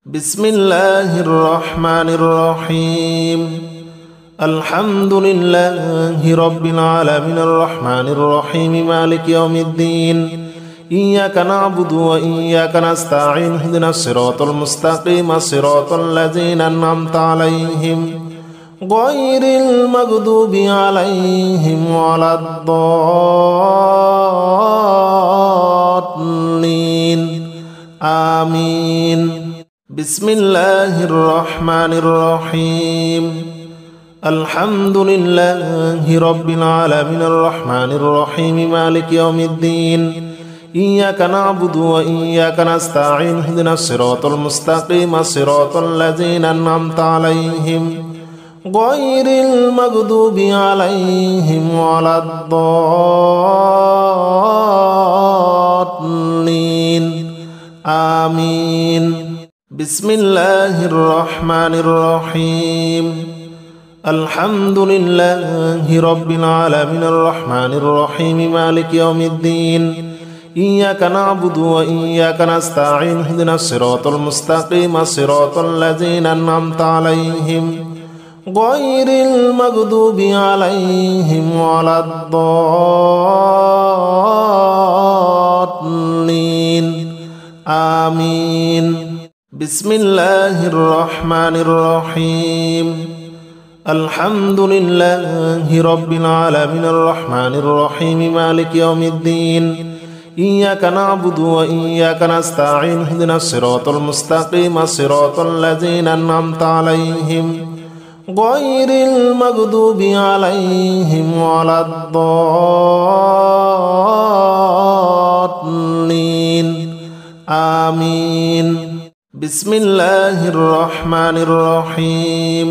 بسم الله الرحمن الرحيم الحمد لله رب العالمين الرحمن الرحيم مالك يوم الدين إياك نعبد وإياك نستعين اهدنا الصراط المستقيم صراط الذين أنعمت عليهم غير المغضوب عليهم ولا الضالين آمين بسم الله الرحمن الرحيم الحمد لله رب العالمين الرحمن الرحيم مالك يوم الدين إياك نعبد وإياك نستعين اهدنا الصراط المستقيم صراط الذين أنعمت عليهم غير المغضوب عليهم ولا الضالين آمين بسم الله الرحمن الرحيم الحمد لله رب العالمين الرحمن الرحيم مالك يوم الدين إياك نعبد وإياك نستعين اهدنا الصراط المستقيم صراط الذين أنعمت عليهم غير المغضوب عليهم ولا الضالين آمين بسم الله الرحمن الرحيم الحمد لله رب العالمين الرحمن الرحيم مالك يوم الدين إياك نعبد وإياك نستعين اهدنا الصراط المستقيم صراط الذين أنعمت عليهم غير المغضوب عليهم ولا الضالين آمين بسم الله الرحمن الرحيم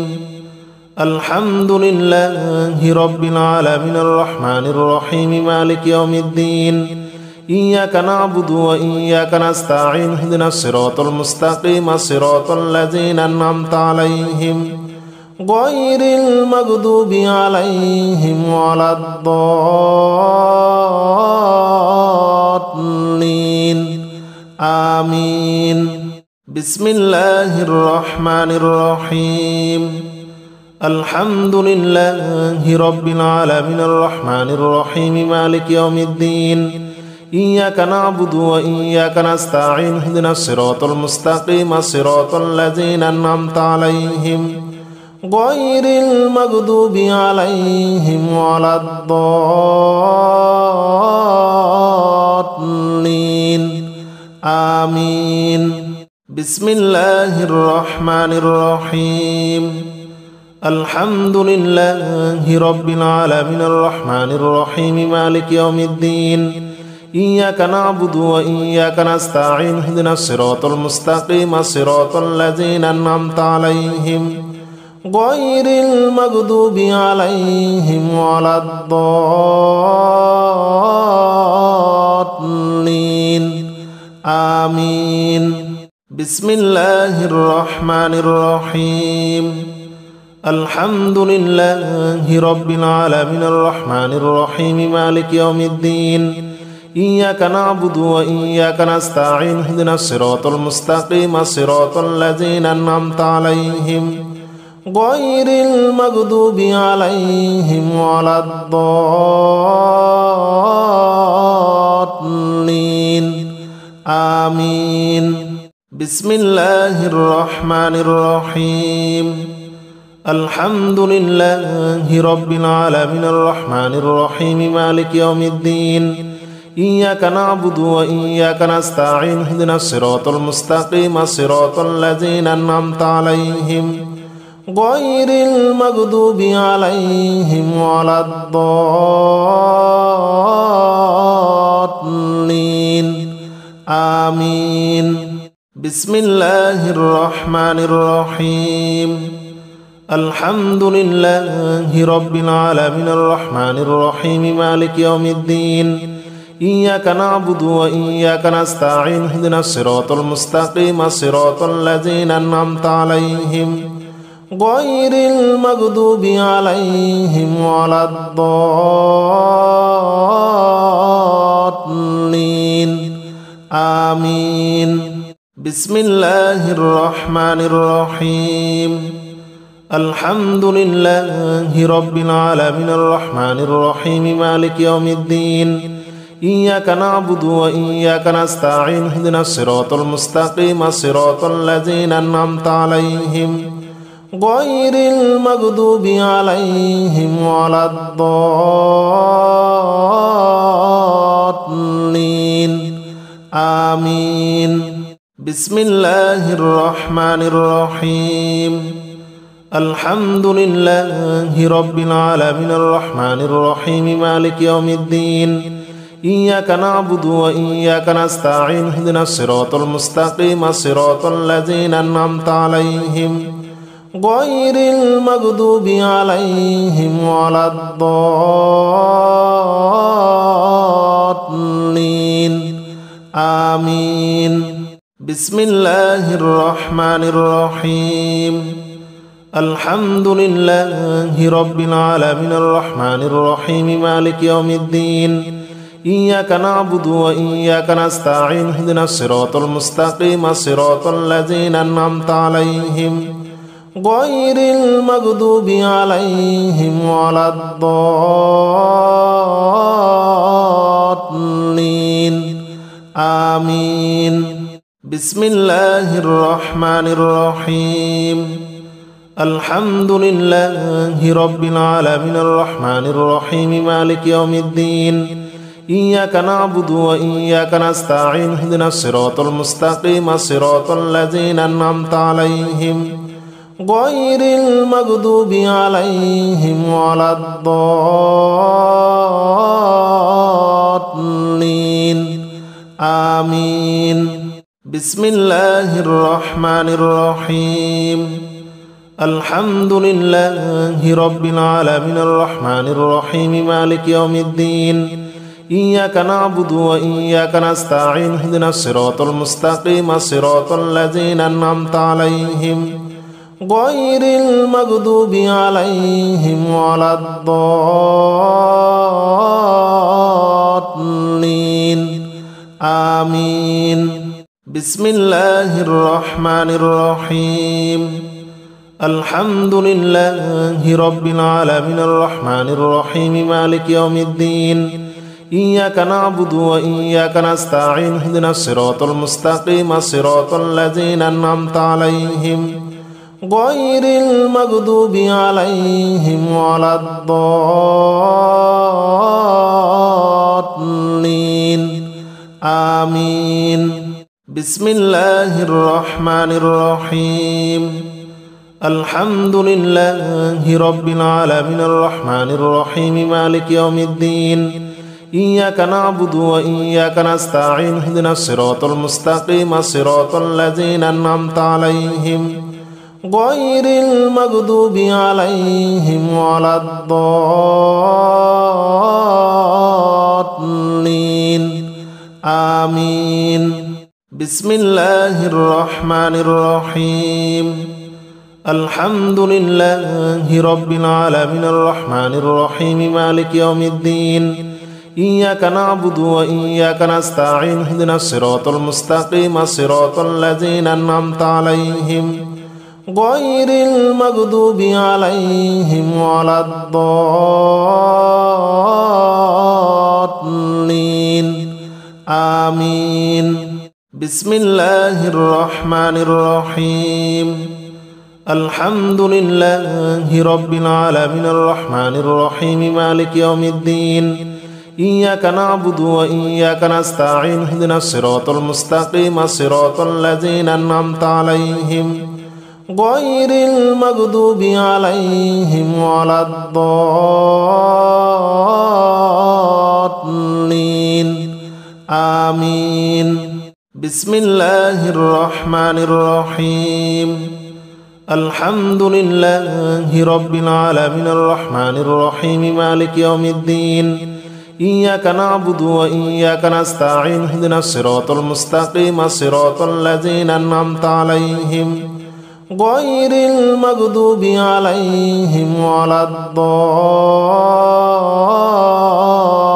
الحمد لله رب العالمين الرحمن الرحيم مالك يوم الدين إياك نعبد وإياك نستعين اهدنا الصراط المستقيم صراط الذين أنعمت عليهم غير المغضوب عليهم ولا الضالين آمين بسم الله الرحمن الرحيم الحمد لله رب العالمين الرحمن الرحيم مالك يوم الدين إياك نعبد وإياك نستعين اهدنا الصراط المستقيم صراط الذين أنعمت عليهم غير المغضوب عليهم ولا الضالين آمين بسم الله الرحمن الرحيم الحمد لله رب العالمين الرحمن الرحيم مالك يوم الدين إياك نعبد وإياك نستعين اهدنا الصراط المستقيم صراط الذين أنعمت عليهم غير المغضوب عليهم ولا الضالين آمين بسم الله الرحمن الرحيم الحمد لله رب العالمين الرحمن الرحيم مالك يوم الدين إياك نعبد وإياك نستعين اهدنا الصراط المستقيم صراط الذين أنعمت عليهم غير المغضوب عليهم ولا الضالين آمين بسم الله الرحمن الرحيم الحمد لله رب العالمين الرحمن الرحيم مالك يوم الدين إياك نعبد وإياك نستعين اهدنا الصراط المستقيم صراط الذين أنعمت عليهم غير المغضوب عليهم ولا الضالين آمين بسم الله الرحمن الرحيم الحمد لله رب العالمين الرحمن الرحيم مالك يوم الدين إياك نعبد وإياك نستعين اهدنا الصراط المستقيم صراط الذين أنعمت عليهم غير المغضوب عليهم ولا الضالين آمين بسم الله الرحمن الرحيم الحمد لله رب العالمين الرحمن الرحيم مالك يوم الدين إياك نعبد وإياك نستعين اهدنا الصراط المستقيم صراط الذين أنعمت عليهم غير المغضوب عليهم ولا الضالين آمين بسم الله الرحمن الرحيم الحمد لله رب العالمين الرحمن الرحيم مالك يوم الدين إياك نعبد وإياك نستعين اهدنا الصراط المستقيم صراط الذين أنعمت عليهم غير المغضوب عليهم ولا الضالين آمين بسم الله الرحمن الرحيم الحمد لله رب العالمين الرحمن الرحيم مالك يوم الدين إياك نعبد وإياك نستعين اهدنا الصراط المستقيم صراط الذين أنعمت عليهم غير المغضوب عليهم ولا الضالين آمين بسم الله الرحمن الرحيم الحمد لله رب العالمين الرحمن الرحيم مالك يوم الدين إياك نعبد وإياك نستعين اهدنا الصراط المستقيم صراط الذين أنعمت عليهم غير المغضوب عليهم ولا الضالين آمين بسم الله الرحمن الرحيم الحمد لله رب العالمين الرحمن الرحيم مالك يوم الدين إياك نعبد وإياك نستعين اهدنا الصراط المستقيم صراط الذين أنعمت عليهم غير المغضوب عليهم ولا الضالين آمين بسم الله الرحمن الرحيم الحمد لله رب العالمين الرحمن الرحيم مالك يوم الدين إياك نعبد وإياك نستعين اهدنا الصراط المستقيم صراط الذين أنعمت عليهم غير المغضوب عليهم ولا الضالين آمين بسم الله الرحمن الرحيم الحمد لله رب العالمين الرحمن الرحيم مالك يوم الدين إياك نعبد وإياك نستعين اهدنا الصراط المستقيم صراط الذين أنعمت عليهم غير المغضوب عليهم ولا الضالين آمين بسم الله الرحمن الرحيم الحمد لله رب العالمين الرحمن الرحيم مالك يوم الدين إياك نعبد وإياك نستعين اهدنا الصراط المستقيم صراط الذين أنعمت عليهم غير المغضوب عليهم ولا الضالين آمين بسم الله الرحمن الرحيم الحمد لله رب العالمين الرحمن الرحيم مالك يوم الدين إياك نعبد وإياك نستعين اهدنا الصراط المستقيم صراط الذين أنعمت عليهم غير المغضوب عليهم ولا الضالين آمين بسم الله الرحمن الرحيم الحمد لله رب العالمين الرحمن الرحيم مالك يوم الدين إياك نعبد وإياك نستعين اهدنا الصراط المستقيم صراط الذين أنعمت عليهم غير المغضوب عليهم ولا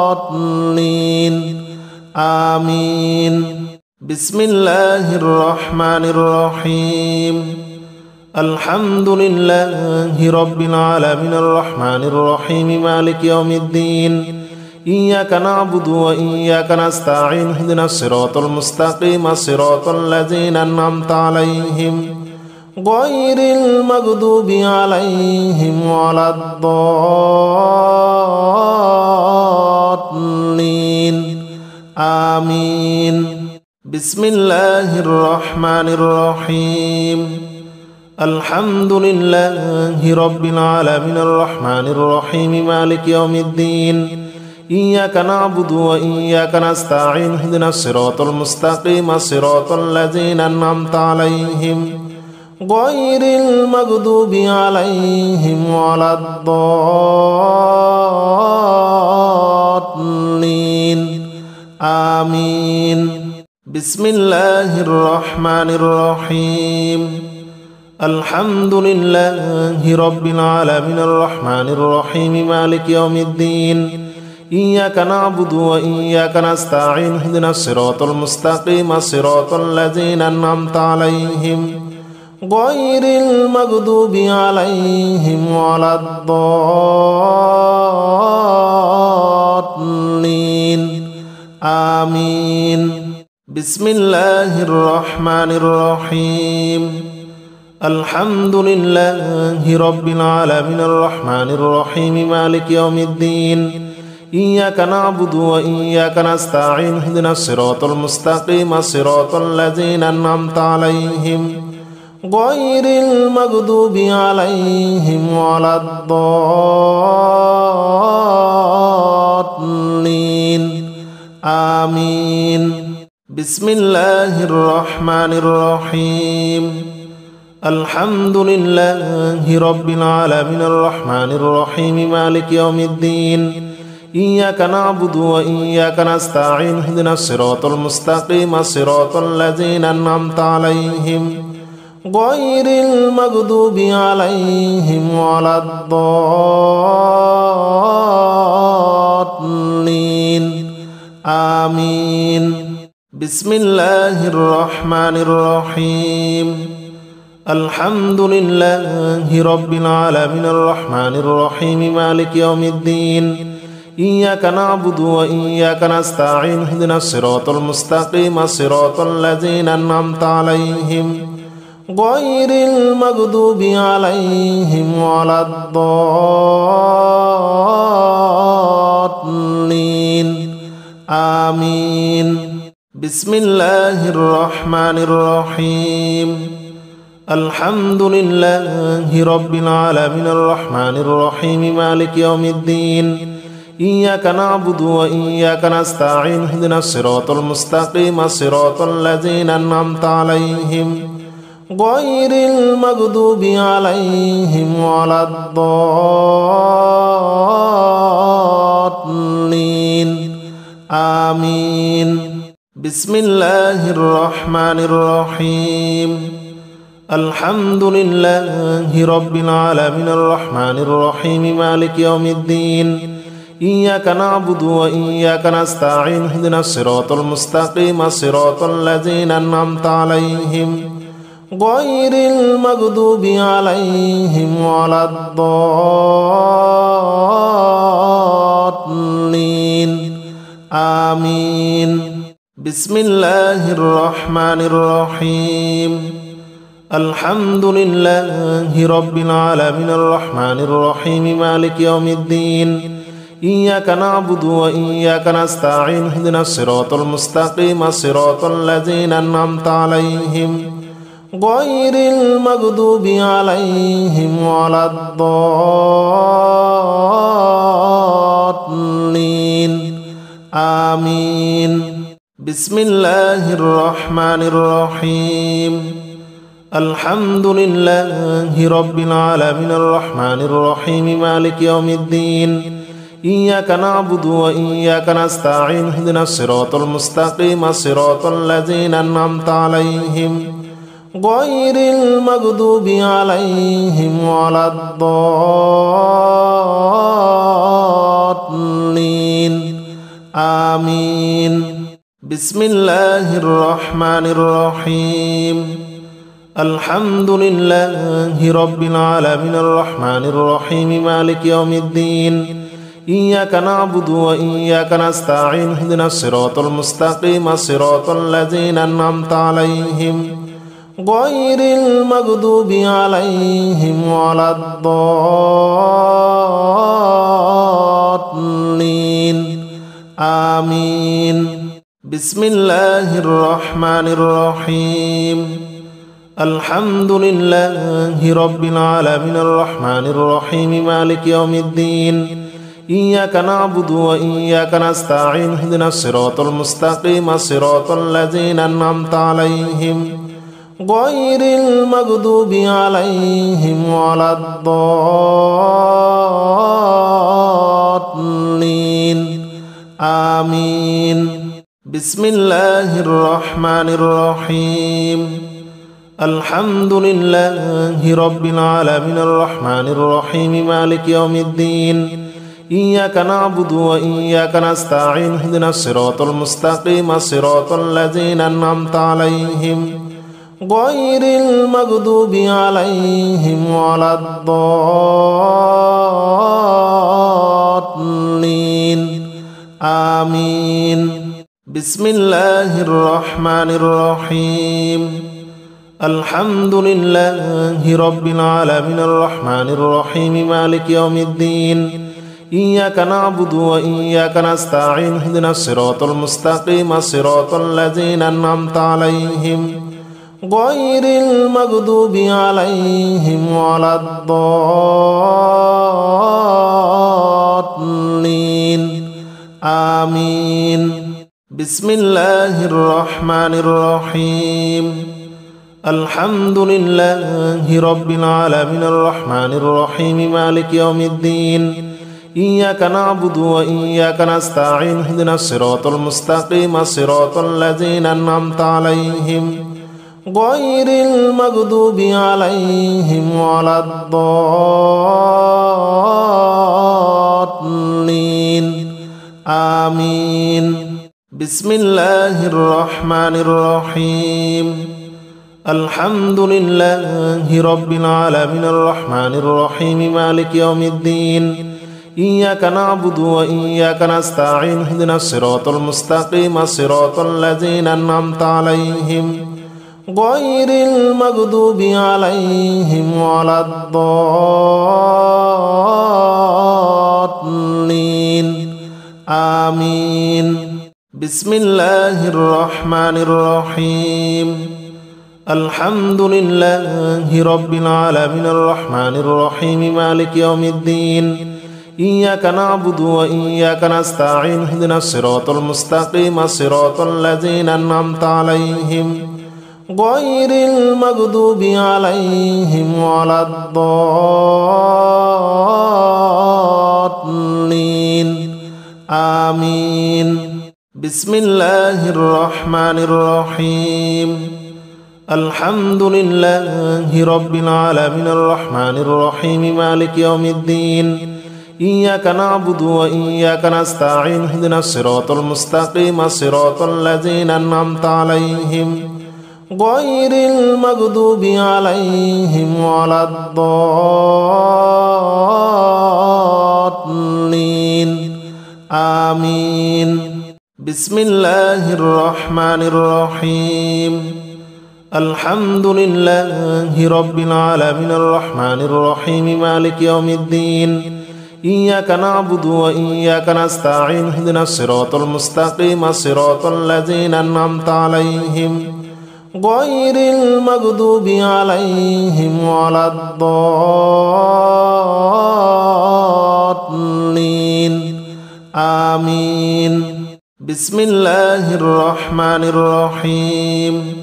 الضالين آمين بسم الله الرحمن الرحيم الحمد لله رب العالمين الرحمن الرحيم مالك يوم الدين إياك نعبد وإياك نستعين اهدنا الصراط المستقيم صراط الذين أنعمت عليهم غير المغضوب عليهم ولا الضالين آمين بسم الله الرحمن الرحيم الحمد لله رب العالمين الرحمن الرحيم مالك يوم الدين إياك نعبد وإياك نستعين اهدنا الصراط المستقيم صراط الذين أنعمت عليهم غير المغضوب عليهم ولا الضالين آمين بسم الله الرحمن الرحيم الحمد لله رب العالمين الرحمن الرحيم مالك يوم الدين إياك نعبد وإياك نستعين اهدنا الصراط المستقيم صراط الذين أنعمت عليهم غير المغضوب عليهم ولا الضالين آمين بسم الله الرحمن الرحيم الحمد لله رب العالمين الرحمن الرحيم مالك يوم الدين إياك نعبد وإياك نستعين اهدنا الصراط المستقيم صراط الذين أنعمت عليهم غير المغضوب عليهم ولا الضالين آمين بسم الله الرحمن الرحيم الحمد لله رب العالمين الرحمن الرحيم مالك يوم الدين إياك نعبد وإياك نستعين اهدنا الصراط المستقيم صراط الذين أنعمت عليهم غير المغضوب عليهم ولا الضالين آمين بسم الله الرحمن الرحيم الحمد لله رب العالمين الرحمن الرحيم مالك يوم الدين إياك نعبد وإياك نستعين اهدنا الصراط المستقيم صراط الذين أنعمت عليهم غير المغضوب عليهم ولا الضالين آمين بسم الله الرحمن الرحيم الحمد لله رب العالمين الرحمن الرحيم مالك يوم الدين إياك نعبد وإياك نستعين اهدنا الصراط المستقيم صراط الذين أنعمت عليهم غير المغضوب عليهم ولا الضالين آمين بسم الله الرحمن الرحيم الحمد لله رب العالمين الرحمن الرحيم مالك يوم الدين إياك نعبد وإياك نستعين اهدنا الصراط المستقيم صراط الذين أنعمت عليهم غير المغضوب عليهم ولا الضالين آمين بسم الله الرحمن الرحيم الحمد لله رب العالمين الرحمن الرحيم مالك يوم الدين إياك نعبد وإياك نستعين اهدنا الصراط المستقيم صراط الذين أنعمت عليهم غير المغضوب عليهم ولا الضالين آمين بسم الله الرحمن الرحيم الحمد لله رب العالمين الرحمن الرحيم مالك يوم الدين إياك نعبد وإياك نستعين اهدنا الصراط المستقيم صراط الذين أنعمت عليهم غير المغضوب عليهم ولا الضالين آمين بسم الله الرحمن الرحيم الحمد لله رب العالمين الرحمن الرحيم مالك يوم الدين إياك نعبد وإياك نستعين اهدنا الصراط المستقيم صراط الذين أنعمت عليهم غير المغضوب عليهم ولا الضالين آمين بسم الله الرحمن الرحيم الحمد لله رب العالمين الرحمن الرحيم مالك يوم الدين إياك نعبد وإياك نستعين اهدنا الصراط المستقيم صراط الذين أنعمت عليهم غير المغضوب عليهم ولا الضالين آمين بسم الله الرحمن الرحيم الحمد لله رب العالمين الرحمن الرحيم مالك يوم الدين إياك نعبد وإياك نستعين اهدنا الصراط المستقيم صراط الذين أنعمت عليهم غير المغضوب عليهم ولا الضالين آمين بسم الله الرحمن الرحيم الحمد لله رب العالمين الرحمن الرحيم مالك يوم الدين إياك نعبد وإياك نستعين اهدنا الصراط المستقيم صراط الذين أنعمت عليهم غير المغضوب عليهم ولا الضالين آمين بسم الله الرحمن الرحيم الحمد لله رب العالمين الرحمن الرحيم مالك يوم الدين إياك نعبد وإياك نستعين اهدنا الصراط المستقيم صراط الذين أنعمت عليهم غير المغضوب عليهم ولا الضالين آمين بسم الله الرحمن الرحيم الحمد لله رب العالمين الرحمن الرحيم مالك يوم الدين إياك نعبد وإياك نستعين اهدنا الصراط المستقيم صراط الذين أنعمت عليهم غير المغضوب عليهم ولا الضالين آمين بسم الله الرحمن الرحيم الحمد لله رب العالمين الرحمن الرحيم مالك يوم الدين إياك نعبد وإياك نستعين اهدنا الصراط المستقيم صراط الذين أنعمت عليهم غير المغضوب عليهم ولا الضالين آمين بسم الله الرحمن الرحيم الحمد لله رب العالمين الرحمن الرحيم مالك يوم الدين إياك نعبد وإياك نستعين اهدنا الصراط المستقيم صراط الذين أنعمت عليهم غير المغضوب عليهم ولا الضالين آمين بسم الله الرحمن الرحيم الحمد لله رب العالمين الرحمن الرحيم مالك يوم الدين إياك نعبد وإياك نستعين اهدنا الصراط المستقيم صراط الذين أنعمت عليهم غير المغضوب عليهم ولا الضالين آمين بسم الله الرحمن الرحيم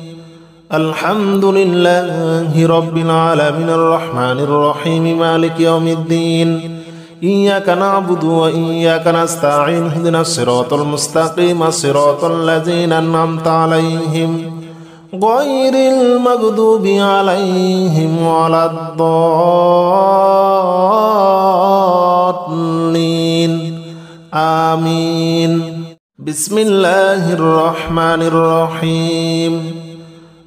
الحمد لله رب العالمين الرحمن الرحيم مالك يوم الدين إياك نعبد وإياك نستعين اهدنا الصراط المستقيم صراط الذين أنعمت عليهم غير المغضوب عليهم ولا الضالين آمين بسم الله الرحمن الرحيم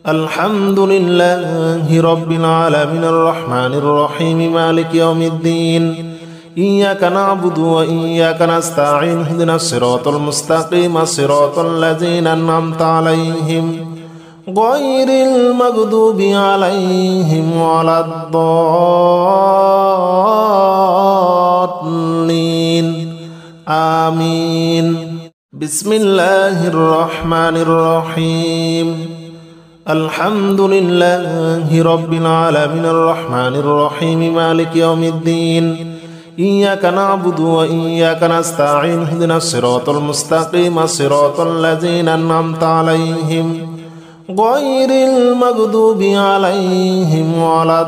الحمد لله رب العالمين الرحمن الرحيم مالك يوم الدين إياك نعبد وإياك نستعين اهدنا الصراط المستقيم صراط الذين أنعمت عليهم غير المغضوب عليهم ولا الضالين آمين بسم الله الرحمن الرحيم الحمد لله رب العالمين الرحمن الرحيم مالك يوم الدين إياك نعبد وإياك نستعين اهدنا الصراط المستقيم صراط الذين أنعمت عليهم غير المغضوب عليهم ولا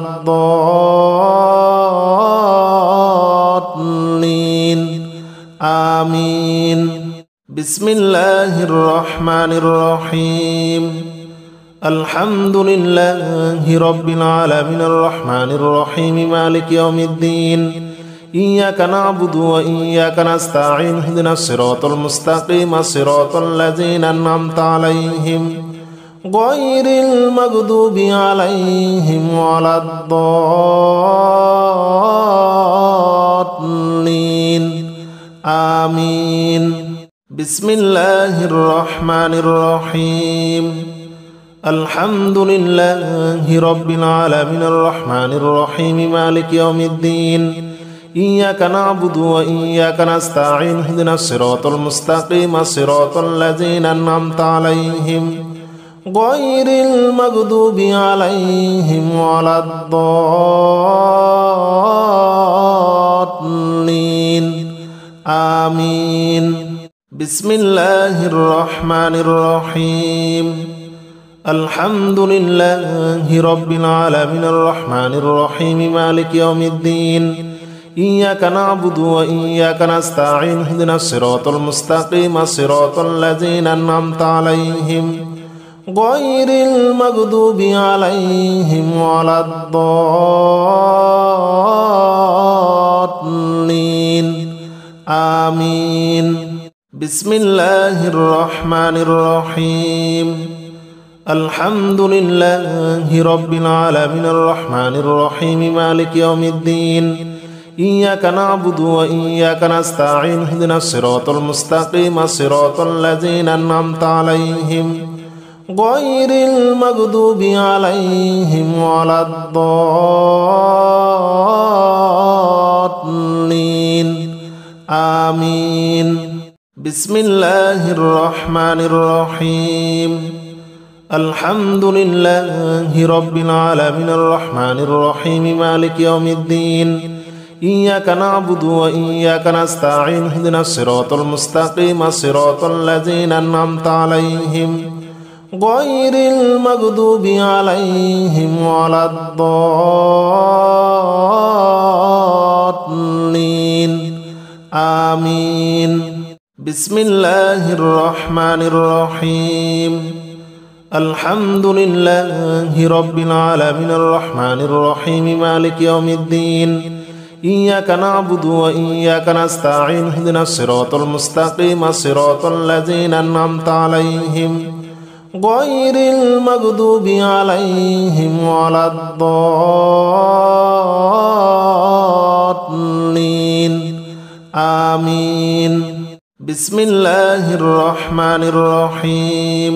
الضالين آمين بسم الله الرحمن الرحيم الحمد لله رب العالمين الرحمن الرحيم مالك يوم الدين إياك نعبد وإياك نستعين اهدنا الصراط المستقيم صراط الذين أنعمت عليهم غير المغضوب عليهم ولا الضالين آمين بسم الله الرحمن الرحيم الحمد لله رب العالمين الرحمن الرحيم مالك يوم الدين إياك نعبد وإياك نستعين اهدنا الصراط المستقيم صراط الذين أنعمت عليهم غير المغضوب عليهم ولا الضالين آمين بسم الله الرحمن الرحيم الحمد لله رب العالمين الرحمن الرحيم مالك يوم الدين إياك نعبد وإياك نستعين اهدنا الصراط المستقيم صراط الذين أنعمت عليهم غير المغضوب عليهم ولا الضالين آمين بسم الله الرحمن الرحيم الحمد لله رب العالمين الرحمن الرحيم مالك يوم الدين إياك نعبد وإياك نستعين اهدنا الصراط المستقيم صراط الذين أنعمت عليهم غير المغضوب عليهم ولا الضالين آمين بسم الله الرحمن الرحيم الحمد لله رب العالمين الرحمن الرحيم مالك يوم الدين إياك نعبد وإياك نستعين اهدنا الصراط المستقيم صراط الذين أنعمت عليهم غير المغضوب عليهم ولا الضالين آمين بسم الله الرحمن الرحيم الحمد لله رب العالمين الرحمن الرحيم مالك يوم الدين إياك نعبد وإياك نستعين اهدنا الصراط المستقيم صراط الذين أنعمت عليهم غير المغضوب عليهم ولا الضالين آمين بسم الله الرحمن الرحيم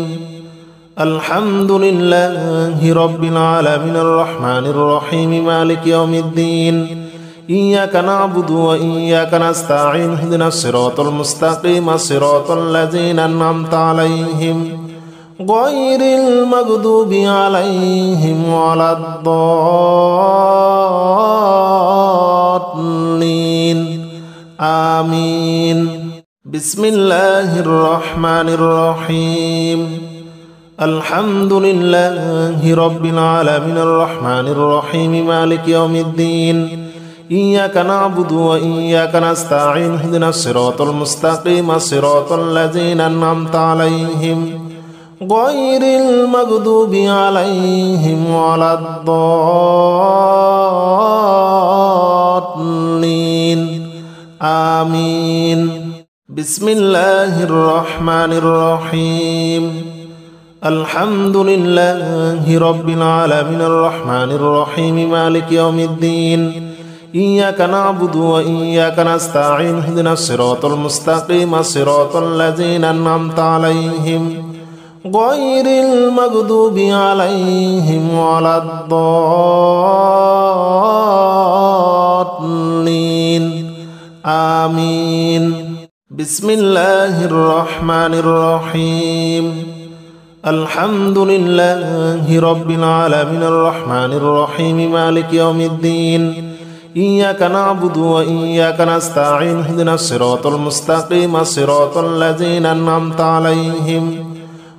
الحمد لله رب العالمين الرحمن الرحيم مالك يوم الدين إياك نعبد وإياك نستعين اهدنا الصراط المستقيم صراط الذين أنعمت عليهم غير المغضوب عليهم ولا الضالين آمين بسم الله الرحمن الرحيم الحمد لله رب العالمين الرحمن الرحيم مالك يوم الدين إياك نعبد وإياك نستعين اهدنا الصراط المستقيم صراط الذين أنعمت عليهم غير المغضوب عليهم ولا الضالين آمين بسم الله الرحمن الرحيم الحمد لله رب العالمين الرحمن الرحيم مالك يوم الدين إياك نعبد وإياك نستعين اهدنا الصراط المستقيم صراط الذين أنعمت عليهم غير المغضوب عليهم ولا الضالين آمين بسم الله الرحمن الرحيم الحمد لله رب العالمين الرحمن الرحيم مالك يوم الدين إياك نعبد وإياك نستعين اهدنا الصراط المستقيم صراط الذين أنعمت عليهم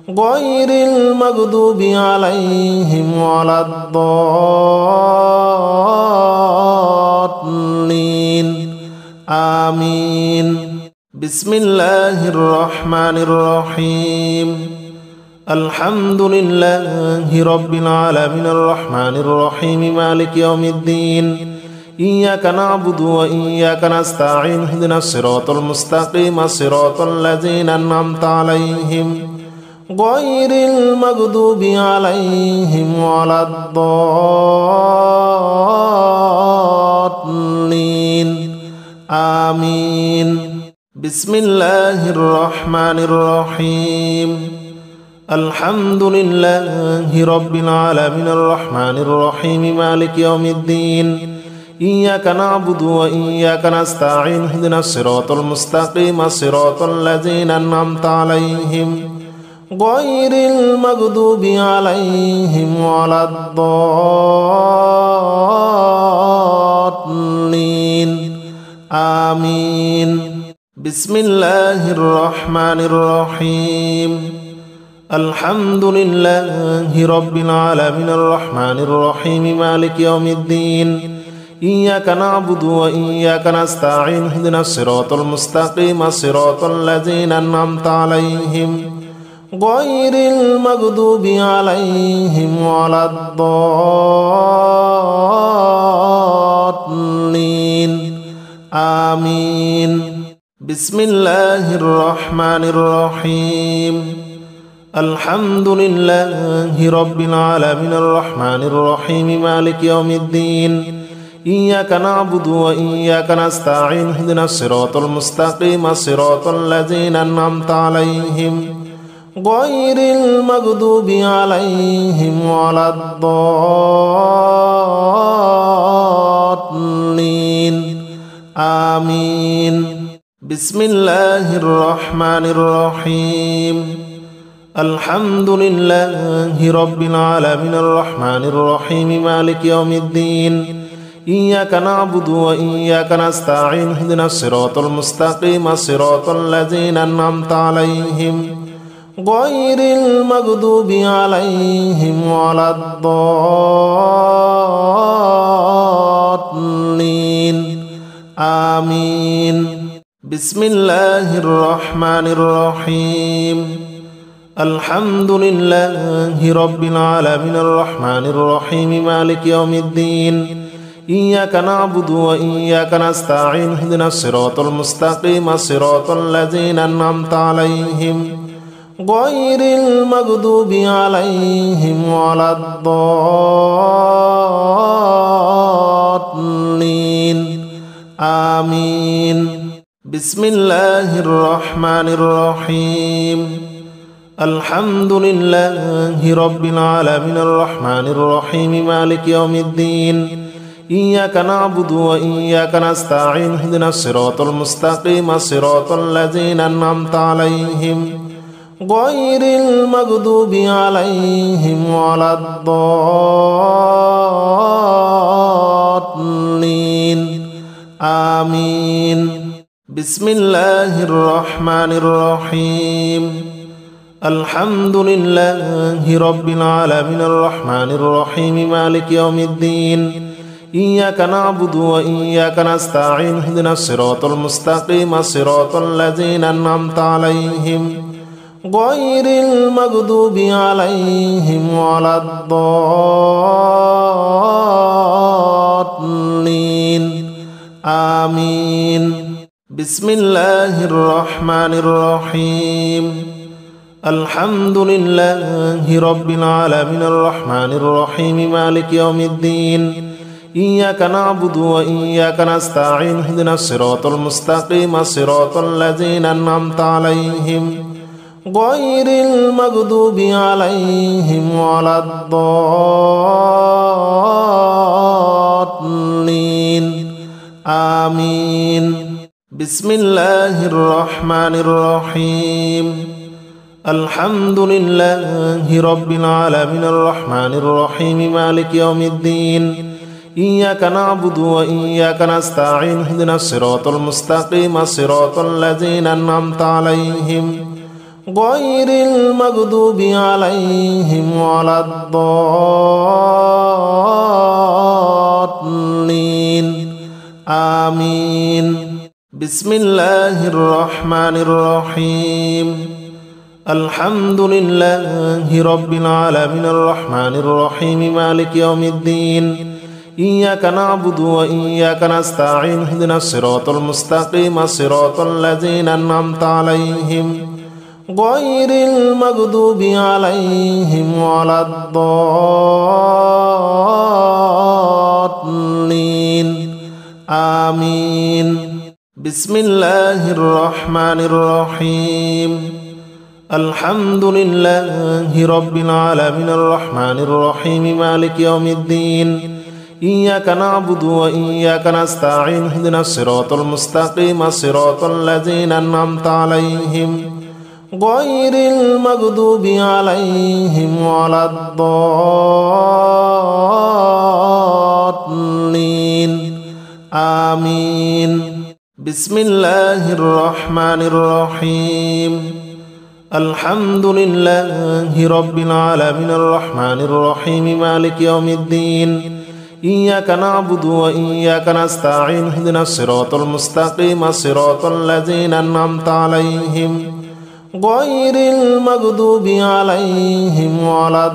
غير المغضوب عليهم ولا الضالين آمين بسم الله الرحمن الرحيم الحمد لله رب العالمين الرحمن الرحيم مالك يوم الدين إياك نعبد وإياك نستعين اهدنا الصراط المستقيم صراط الذين أنعمت عليهم غير المغضوب عليهم ولا الضالين آمين بسم الله الرحمن الرحيم الحمد لله رب العالمين الرحمن الرحيم مالك يوم الدين إياك نعبد وإياك نستعين اهدنا الصراط المستقيم صراط الذين أنعمت عليهم غير المغضوب عليهم ولا الضالين آمين بسم الله الرحمن الرحيم الحمد لله رب العالمين الرحمن الرحيم مالك يوم الدين إياك نعبد وإياك نستعين اهدنا الصراط المستقيم صراط الذين أنعمت عليهم غير المغضوب عليهم ولا الضالين آمين بسم الله الرحمن الرحيم الحمد لله رب العالمين الرحمن الرحيم مالك يوم الدين إياك نعبد وإياك نستعين اهدنا الصراط المستقيم صراط الذين أنعمت عليهم غير المغضوب عليهم ولا الضالين آمين بسم الله الرحمن الرحيم الحمد لله رب العالمين الرحمن الرحيم مالك يوم الدين إياك نعبد وإياك نستعين اهدنا الصراط المستقيم صراط الذين أنعمت عليهم غير المغضوب عليهم ولا الضالين آمين بسم الله الرحمن الرحيم الحمد لله رب العالمين الرحمن الرحيم مالك يوم الدين إياك نعبد وإياك نستعين اهدنا الصراط المستقيم صراط الذين أنعمت عليهم غير المغضوب عليهم ولا الضالين آمين بسم الله الرحمن الرحيم الحمد لله رب العالمين الرحمن الرحيم مالك يوم الدين إياك نعبد وإياك نستعين اهدنا الصراط المستقيم صراط الذين أنعمت عليهم غير المغضوب عليهم ولا الضالين آمين بسم الله الرحمن الرحيم الحمد لله رب العالمين الرحمن الرحيم مالك يوم الدين إياك نعبد وإياك نستعين اهدنا الصراط المستقيم صراط الذين أنعمت عليهم غير المغضوب عليهم ولا الضالين آمين بسم الله الرحمن الرحيم الحمد لله رب العالمين الرحمن الرحيم مالك يوم الدين إياك نعبد وإياك نستعين اهدنا الصراط المستقيم صراط الذين أنعمت عليهم غير المغضوب عليهم ولا الضالين آمين بسم الله الرحمن الرحيم الحمد لله رب العالمين الرحمن الرحيم مالك يوم الدين إياك نعبد وإياك نستعين اهدنا الصراط المستقيم صراط الذين أنعمت عليهم غير المغضوب عليهم ولا الضالين آمين بسم الله الرحمن الرحيم الحمد لله رب العالمين الرحمن الرحيم مالك يوم الدين إياك نعبد وإياك نستعين اهدنا الصراط المستقيم صراط الذين أنعمت عليهم غير المغضوب عليهم ولا الضالين آمين بسم الله الرحمن الرحيم الحمد لله رب العالمين الرحمن الرحيم مالك يوم الدين إياك نعبد وإياك نستعين اهدنا الصراط المستقيم صراط الذين أنعمت عليهم غير المغضوب عليهم ولا الضالين آمين بسم الله الرحمن الرحيم الحمد لله رب العالمين الرحمن الرحيم مالك يوم الدين إياك نعبد وإياك نستعين اهدنا الصراط المستقيم صراط الذين أنعمت عليهم غير المغضوب عليهم ولا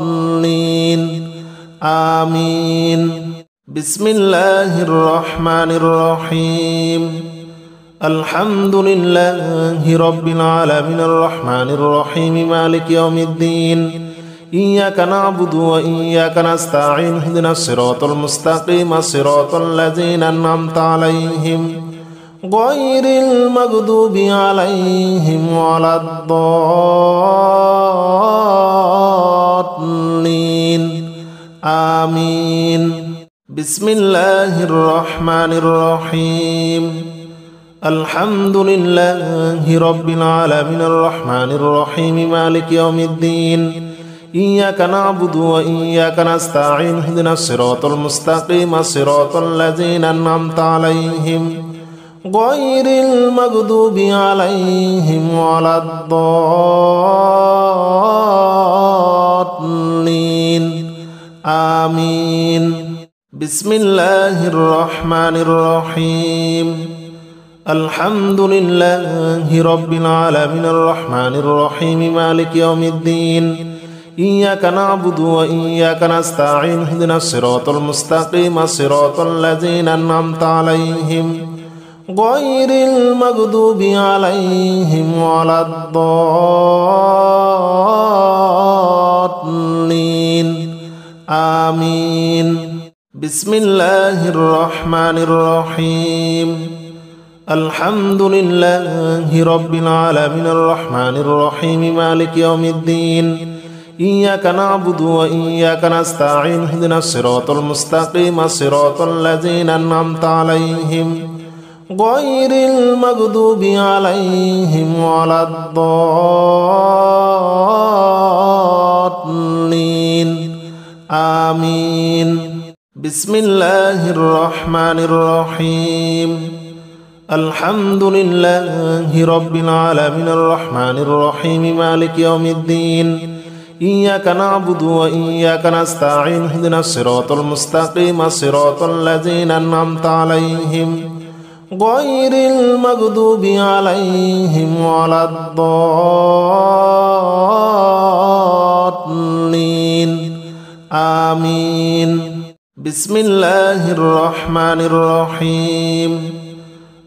الضالين آمين بسم الله الرحمن الرحيم الحمد لله رب العالمين الرحمن الرحيم مالك يوم الدين إياك نعبد وإياك نستعين اهدنا الصراط المستقيم صراط الذين أنعمت عليهم غير المغضوب عليهم ولا الضالين آمين بسم الله الرحمن الرحيم الحمد لله رب العالمين الرحمن الرحيم مالك يوم الدين إياك نعبد وإياك نستعين اهدنا الصراط المستقيم صراط الذين أنعمت عليهم غير المغضوب عليهم ولا الضالين آمين بسم الله الرحمن الرحيم الحمد لله رب العالمين الرحمن الرحيم مالك يوم الدين إياك نعبد وإياك نستعين اهدنا الصراط المستقيم صراط الذين أنعمت عليهم غير المغضوب عليهم ولا الضالين آمين بسم الله الرحمن الرحيم الحمد لله رب العالمين الرحمن الرحيم مالك يوم الدين إياك نعبد وإياك نستعين اهدنا الصراط المستقيم صراط الذين أنعمت عليهم غير المغضوب عليهم ولا الضالين آمين بسم الله الرحمن الرحيم الحمد لله رب العالمين الرحمن الرحيم مالك يوم الدين إياك نعبد وإياك نستعين اهدنا الصراط المستقيم صراط الذين أنعمت عليهم غير المغضوب عليهم ولا الضالين آمين بسم الله الرحمن الرحيم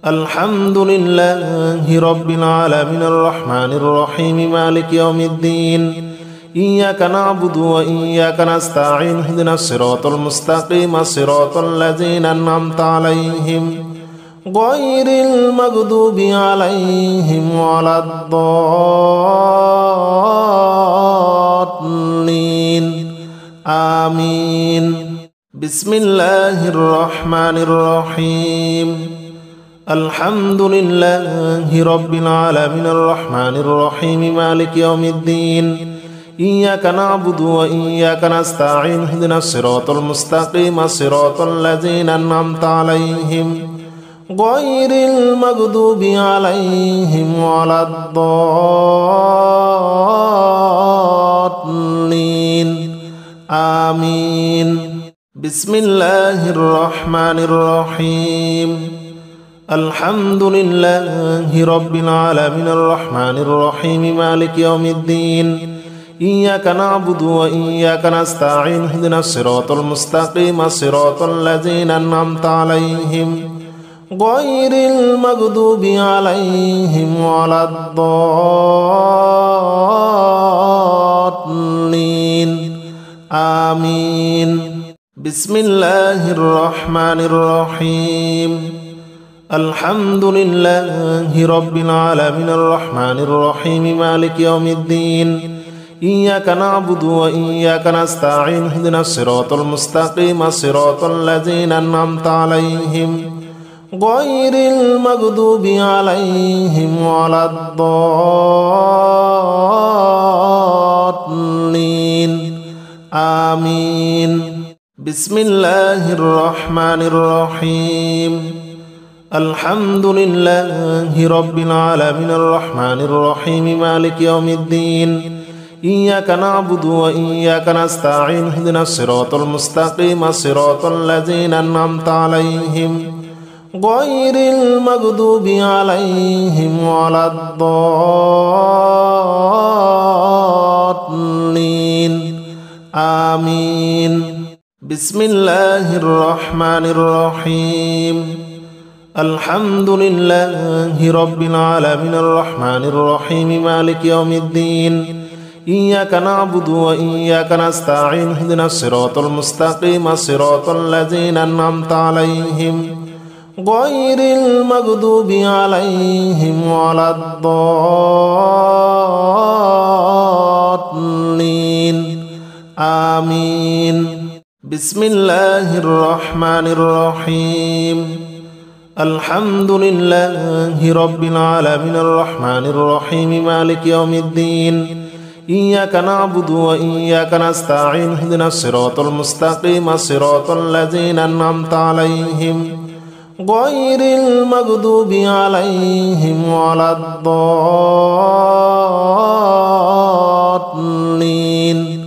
الحمد لله رب العالمين الرحمن الرحيم مالك يوم الدين إياك نعبد وإياك نستعين اهدنا الصراط المستقيم صراط الذين أنعمت عليهم غير المغضوب عليهم ولا الضالين آمين بسم الله الرحمن الرحيم الحمد لله رب العالمين الرحمن الرحيم مالك يوم الدين إياك نعبد وإياك نستعين اهدنا الصراط المستقيم صراط الذين أنعمت عليهم غير المغضوب عليهم ولا الضالين آمين بسم الله الرحمن الرحيم الحمد لله رب العالمين الرحمن الرحيم مالك يوم الدين إياك نعبد وإياك نستعين اهدنا الصراط المستقيم صراط الذين أنعمت عليهم غير المغضوب عليهم ولا الضالين آمين بسم الله الرحمن الرحيم الحمد لله رب العالمين الرحمن الرحيم مالك يوم الدين إياك نعبد وإياك نستعين اهدنا الصراط المستقيم صراط الذين أنعمت عليهم غير المغضوب عليهم ولا الضالين آمين بسم الله الرحمن الرحيم الحمد لله رب العالمين الرحمن الرحيم مالك يوم الدين إياك نعبد وإياك نستعين اهدنا الصراط المستقيم صراط الذين أنعمت عليهم غير المغضوب عليهم ولا الضالين آمين بسم الله الرحمن الرحيم الحمد لله رب العالمين الرحمن الرحيم مالك يوم الدين إياك نعبد وإياك نستعين اهدنا الصراط المستقيم صراط الذين أنعمت عليهم غير المغضوب عليهم ولا الضالين آمين بسم الله الرحمن الرحيم الحمد لله رب العالمين الرحمن الرحيم مالك يوم الدين إياك نعبد وإياك نستعين اهدنا الصراط المستقيم صراط الذين أنعمت عليهم غير المغضوب عليهم ولا الضالين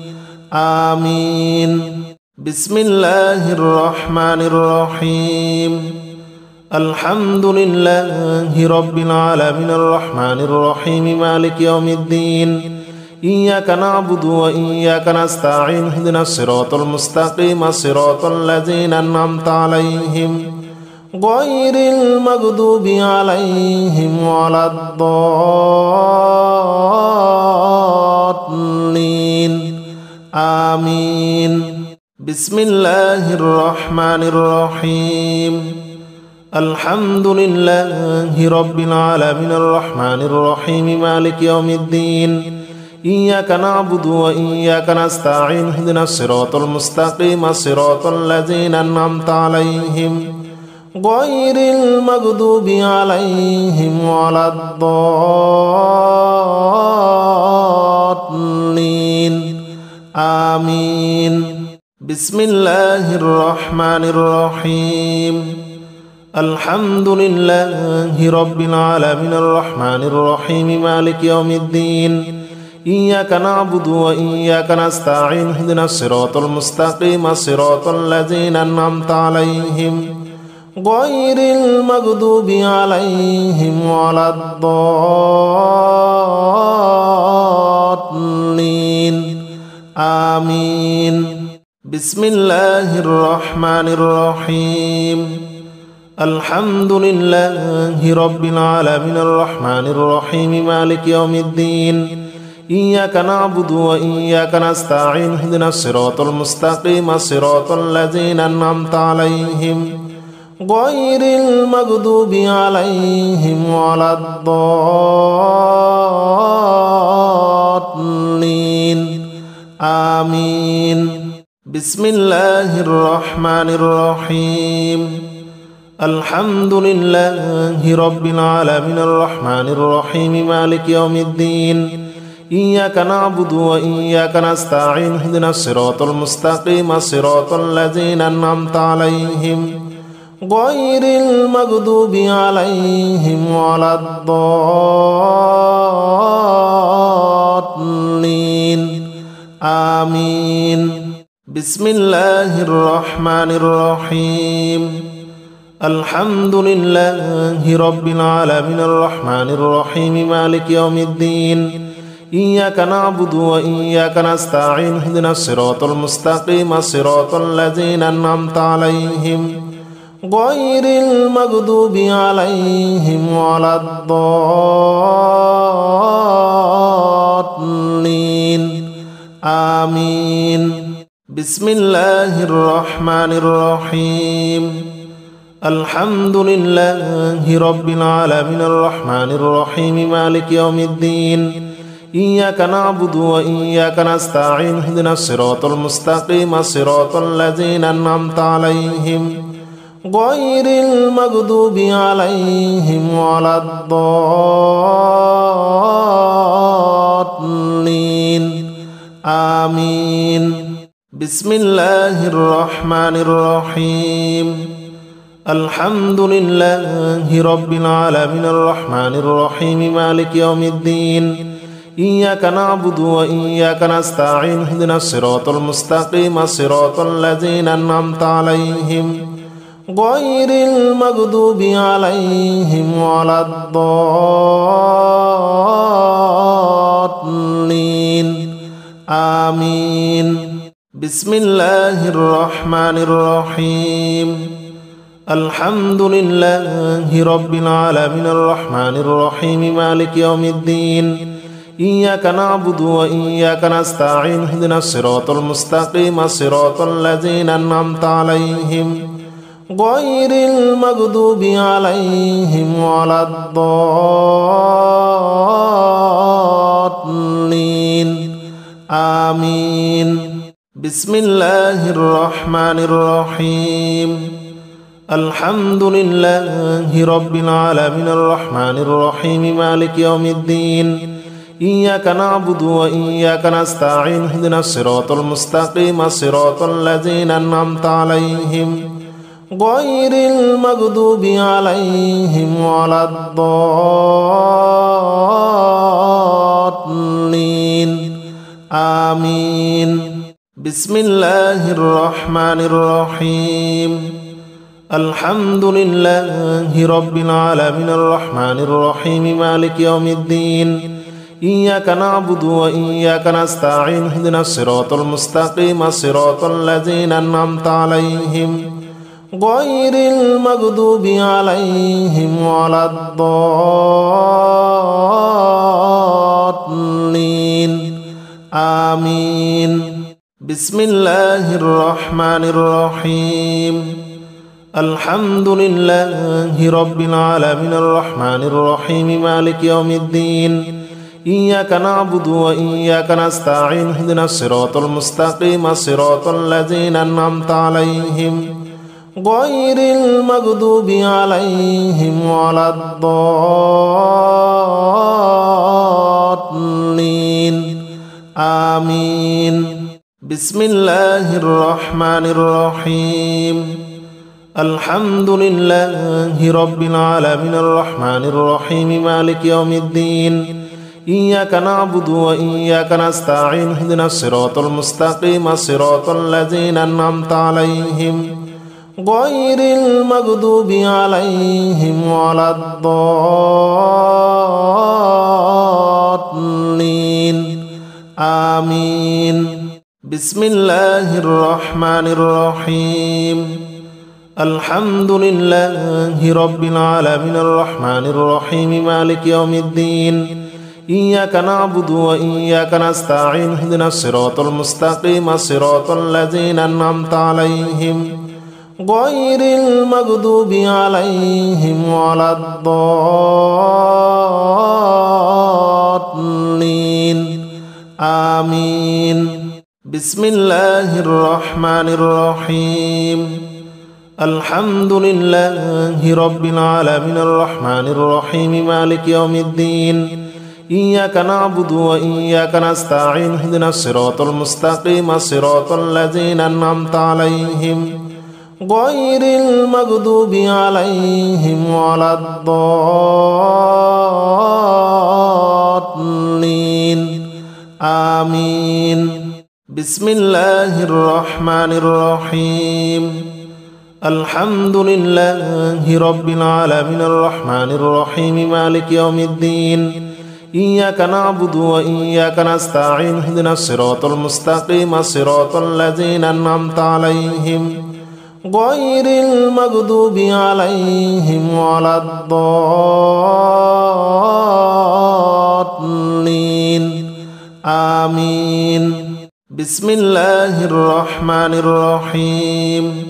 آمين بسم الله الرحمن الرحيم الحمد لله رب العالمين الرحمن الرحيم مالك يوم الدين إياك نعبد وإياك نستعين اهدنا الصراط المستقيم صراط الذين أنعمت عليهم غير المغضوب عليهم ولا الضالين آمين بسم الله الرحمن الرحيم الحمد لله رب العالمين الرحمن الرحيم مالك يوم الدين إياك نعبد وإياك نستعين اهدنا الصراط المستقيم صراط الذين أنعمت عليهم غير المغضوب عليهم ولا الضالين آمين بسم الله الرحمن الرحيم الحمد لله رب العالمين الرحمن الرحيم مالك يوم الدين إياك نعبد وإياك نستعين اهدنا الصراط المستقيم صراط الذين أنعمت عليهم غير المغضوب عليهم ولا الضالين آمين بسم الله الرحمن الرحيم الحمد لله رب العالمين الرحمن الرحيم مالك يوم الدين إياك نعبد وإياك نستعين اهدنا الصراط المستقيم صراط الذين أنعمت عليهم غير المغضوب عليهم ولا الضالين آمين بسم الله الرحمن الرحيم الحمد لله رب العالمين الرحمن الرحيم مالك يوم الدين إياك نعبد وإياك نستعين اهدنا الصراط المستقيم صراط الذين أنعمت عليهم غير المغضوب عليهم ولا الضالين آمين بسم الله الرحمن الرحيم الحمد لله رب العالمين الرحمن الرحيم مالك يوم الدين إياك نعبد وإياك نستعين اهدنا الصراط المستقيم صراط الذين أنعمت عليهم غير المغضوب عليهم ولا الضالين آمين بسم الله الرحمن الرحيم الحمد لله رب العالمين الرحمن الرحيم مالك يوم الدين إياك نعبد وإياك نستعين اهدنا الصراط المستقيم صراط الذين أنعمت عليهم غير المغضوب عليهم ولا الضالين آمين بسم الله الرحمن الرحيم الحمد لله رب العالمين الرحمن الرحيم مالك يوم الدين إياك نعبد وإياك نستعين اهدنا الصراط المستقيم صراط الذين أنعمت عليهم غير المغضوب عليهم ولا الضالين آمين بسم الله الرحمن الرحيم الحمد لله رب العالمين الرحمن الرحيم مالك يوم الدين إياك نعبد وإياك نستعين اهدنا الصراط المستقيم صراط الذين أنعمت عليهم غير المغضوب عليهم ولا الضالين آمين بسم الله الرحمن الرحيم الحمد لله رب العالمين الرحمن الرحيم مالك يوم الدين إياك نعبد وإياك نستعين اهدنا الصراط المستقيم صراط الذين أنعمت عليهم غير المغضوب عليهم ولا الضالين آمين بسم الله الرحمن الرحيم الحمد لله رب العالمين الرحمن الرحيم مالك يوم الدين إياك نعبد وإياك نستعين اهدنا الصراط المستقيم صراط الذين أنعمت عليهم غير المغضوب عليهم ولا الضالين آمين بسم الله الرحمن الرحيم الحمد لله رب العالمين الرحمن الرحيم مالك يوم الدين إياك نعبد وإياك نستعين اهدنا الصراط المستقيم صراط الذين أنعمت عليهم غير المغضوب عليهم ولا الضالين آمين بسم الله الرحمن الرحيم الحمد لله رب العالمين الرحمن الرحيم مالك يوم الدين إياك نعبد وإياك نستعين اهدنا الصراط المستقيم صراط الذين أنعمت عليهم غير المغضوب عليهم ولا الضالين آمين بسم الله الرحمن الرحيم الحمد لله رب العالمين الرحمن الرحيم مالك يوم الدين إياك نعبد وإياك نستعين اهدنا الصراط المستقيم صراط الذين أنعمت عليهم غير المغضوب عليهم ولا الضالين آمين بسم الله الرحمن الرحيم الحمد لله رب العالمين الرحمن الرحيم مالك يوم الدين إياك نعبد وإياك نستعين اهدنا الصراط المستقيم صراط الذين أنعمت عليهم غير المغضوب عليهم ولا الضالين آمين بسم الله الرحمن الرحيم الحمد لله رب العالمين الرحمن الرحيم مالك يوم الدين إياك نعبد وإياك نستعين اهدنا الصراط المستقيم صراط الذين أنعمت عليهم غير المغضوب عليهم ولا الضالين آمين بسم الله الرحمن الرحيم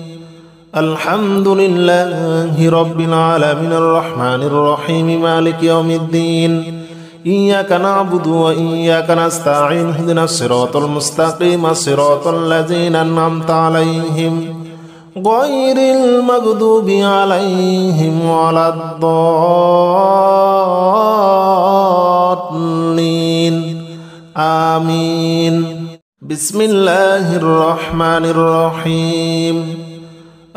الحمد لله رب العالمين الرحمن الرحيم مالك يوم الدين إياك نعبد وإياك نستعين اهدنا الصراط المستقيم صراط الذين أنعمت عليهم غير المغضوب عليهم ولا الضالين آمين بسم الله الرحمن الرحيم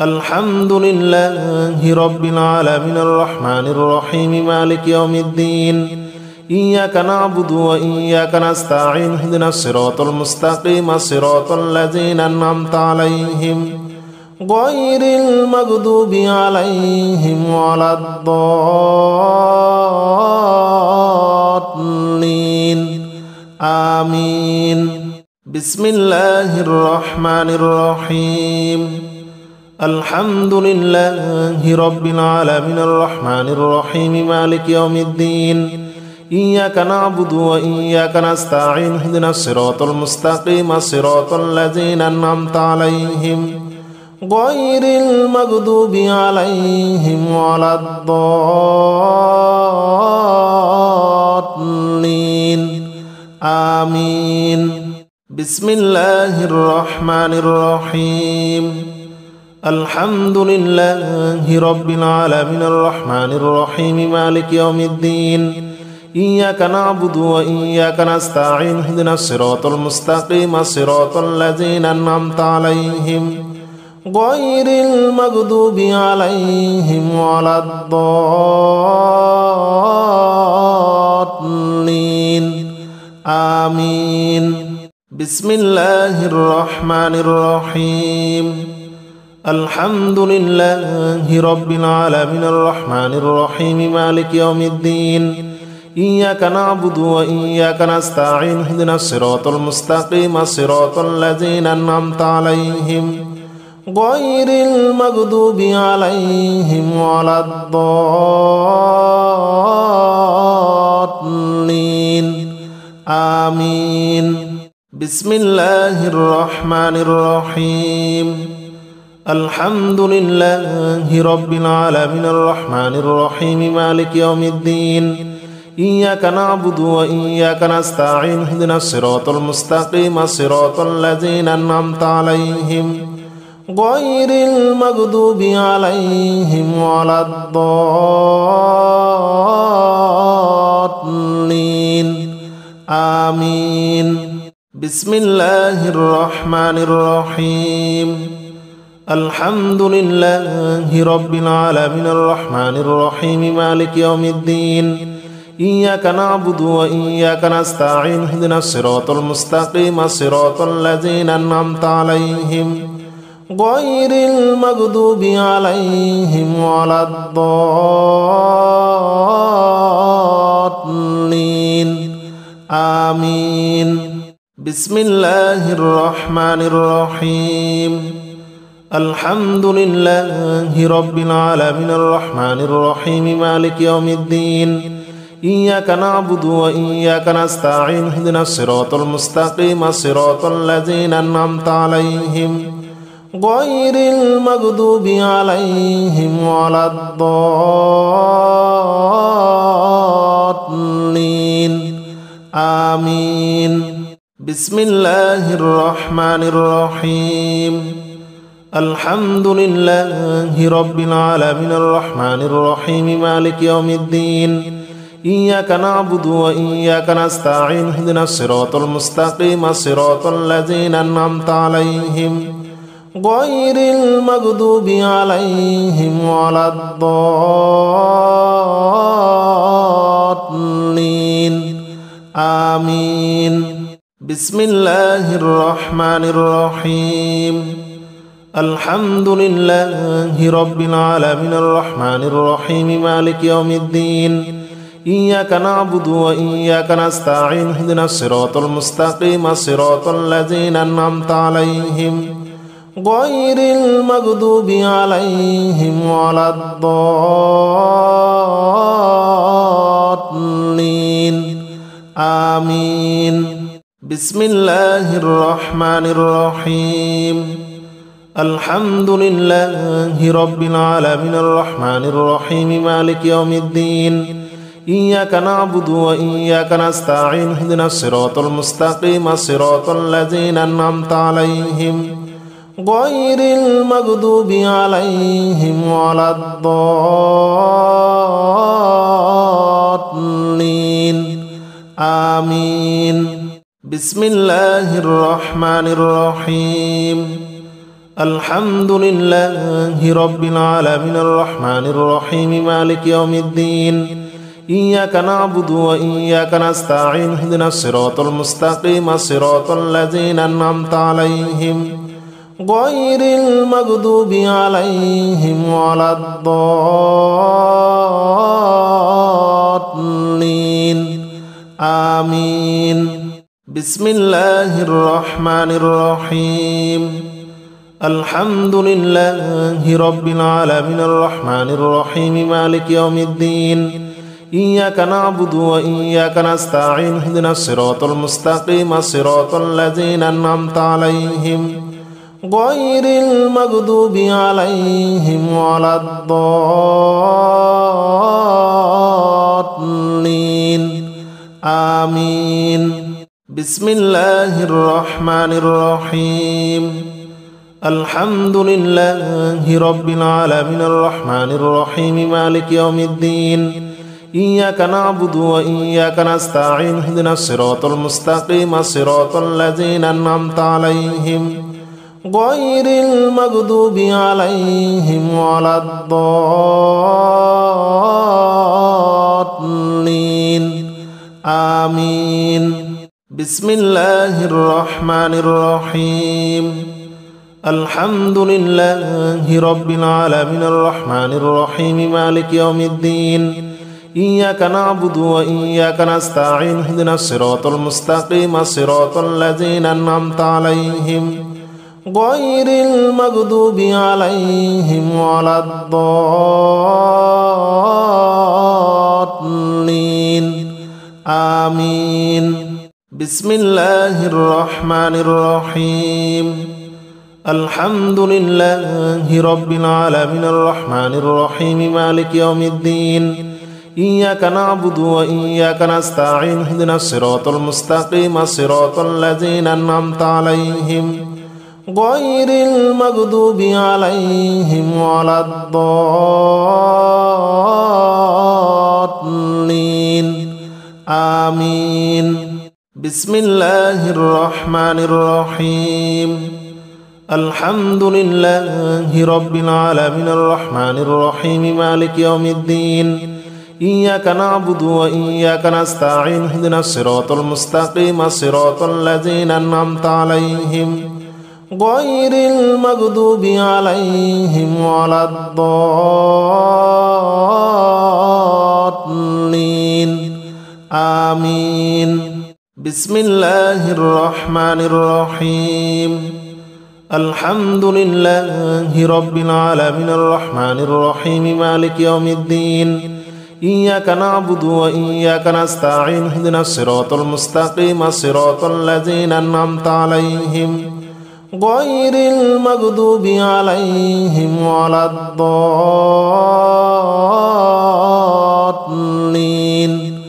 الحمد لله رب العالمين الرحمن الرحيم مالك يوم الدين إياك نعبد وإياك نستعين اهدنا الصراط المستقيم صراط الذين أنعمت عليهم غير المغضوب عليهم ولا الضالين آمين بسم الله الرحمن الرحيم الحمد لله رب العالمين الرحمن الرحيم مالك يوم الدين إياك نعبد وإياك نستعين اهدنا الصراط المستقيم صراط الذين أنعمت عليهم غير المغضوب عليهم ولا الضالين آمين بسم الله الرحمن الرحيم الحمد لله رب العالمين الرحمن الرحيم مالك يوم الدين إياك نعبد وإياك نستعين اهدنا الصراط المستقيم صراط الذين أنعمت عليهم غير المغضوب عليهم ولا الضالين آمين بسم الله الرحمن الرحيم الحمد لله رب العالمين الرحمن الرحيم مالك يوم الدين إياك نعبد وإياك نستعين اهدنا الصراط المستقيم صراط الذين أنعمت عليهم غير المغضوب عليهم ولا الضالين آمين بسم الله الرحمن الرحيم الحمد لله رب العالمين الرحمن الرحيم مالك يوم الدين إياك نعبد وإياك نستعين اهدنا الصراط المستقيم صراط الذين أنعمت عليهم غير المغضوب عليهم ولا الضالين آمين بسم الله الرحمن الرحيم الحمد لله رب العالمين الرحمن الرحيم مالك يوم الدين إياك نعبد وإياك نستعين اهدنا الصراط المستقيم صراط الذين أنعمت عليهم غير المغضوب عليهم ولا الضالين آمين بسم الله الرحمن الرحيم الحمد لله رب العالمين الرحمن الرحيم مالك يوم الدين إياك نعبد وإياك نستعين اهدنا الصراط المستقيم صراط الذين أنعمت عليهم غير المغضوب عليهم ولا الضالين آمين بسم الله الرحمن الرحيم الحمد لله رب العالمين الرحمن الرحيم مالك يوم الدين إياك نعبد وإياك نستعين اهدنا الصراط المستقيم صراط الذين أنعمت عليهم غير المغضوب عليهم ولا الضالين آمين بسم الله الرحمن الرحيم الحمد لله رب العالمين الرحمن الرحيم مالك يوم الدين إياك نعبد وإياك نستعين اهدنا الصراط المستقيم صراط الذين أنعمت عليهم غير المغضوب عليهم ولا الضالين آمين بسم الله الرحمن الرحيم الحمد لله رب العالمين الرحمن الرحيم مالك يوم الدين إياك نعبد وإياك نستعين اهدنا الصراط المستقيم صراط الذين أنعمت عليهم غير المغضوب عليهم ولا الضالين آمين بسم الله الرحمن الرحيم الحمد لله رب العالمين الرحمن الرحيم مالك يوم الدين إياك نعبد وإياك نستعين اهدنا الصراط المستقيم صراط الذين أنعمت عليهم غير المغضوب عليهم ولا الضالين آمين بسم الله الرحمن الرحيم الحمد لله رب العالمين الرحمن الرحيم مالك يوم الدين إياك نعبد وإياك نستعين اهدنا الصراط المستقيم صراط الذين أنعمت عليهم غير المغضوب عليهم ولا الضالين آمين بسم الله الرحمن الرحيم الحمد لله رب العالمين الرحمن الرحيم مالك يوم الدين إياك نعبد وإياك نستعين اهدنا الصراط المستقيم صراط الذين أنعمت عليهم غير المغضوب عليهم ولا الضالين آمين بسم الله الرحمن الرحيم الحمد لله رب العالمين الرحمن الرحيم مالك يوم الدين إياك نعبد وإياك نستعين اهدنا الصراط المستقيم صراط الذين أنعمت عليهم غير المغضوب عليهم ولا الضالين آمين بسم الله الرحمن الرحيم الحمد لله رب العالمين الرحمن الرحيم مالك يوم الدين إياك نعبد وإياك نستعين اهدنا الصراط المستقيم صراط الذين أنعمت عليهم غير المغضوب عليهم ولا الضالين آمين بسم الله الرحمن الرحيم الحمد لله رب العالمين الرحمن الرحيم مالك يوم الدين إياك نعبد وإياك نستعين اهدنا الصراط المستقيم صراط الذين أنعمت عليهم غير المغضوب عليهم ولا الضالين آمين بسم الله الرحمن الرحيم الحمد لله رب العالمين الرحمن الرحيم مالك يوم الدين إياك نعبد وإياك نستعين اهدنا الصراط المستقيم صراط الذين أنعمت عليهم غير المغضوب عليهم ولا الضالين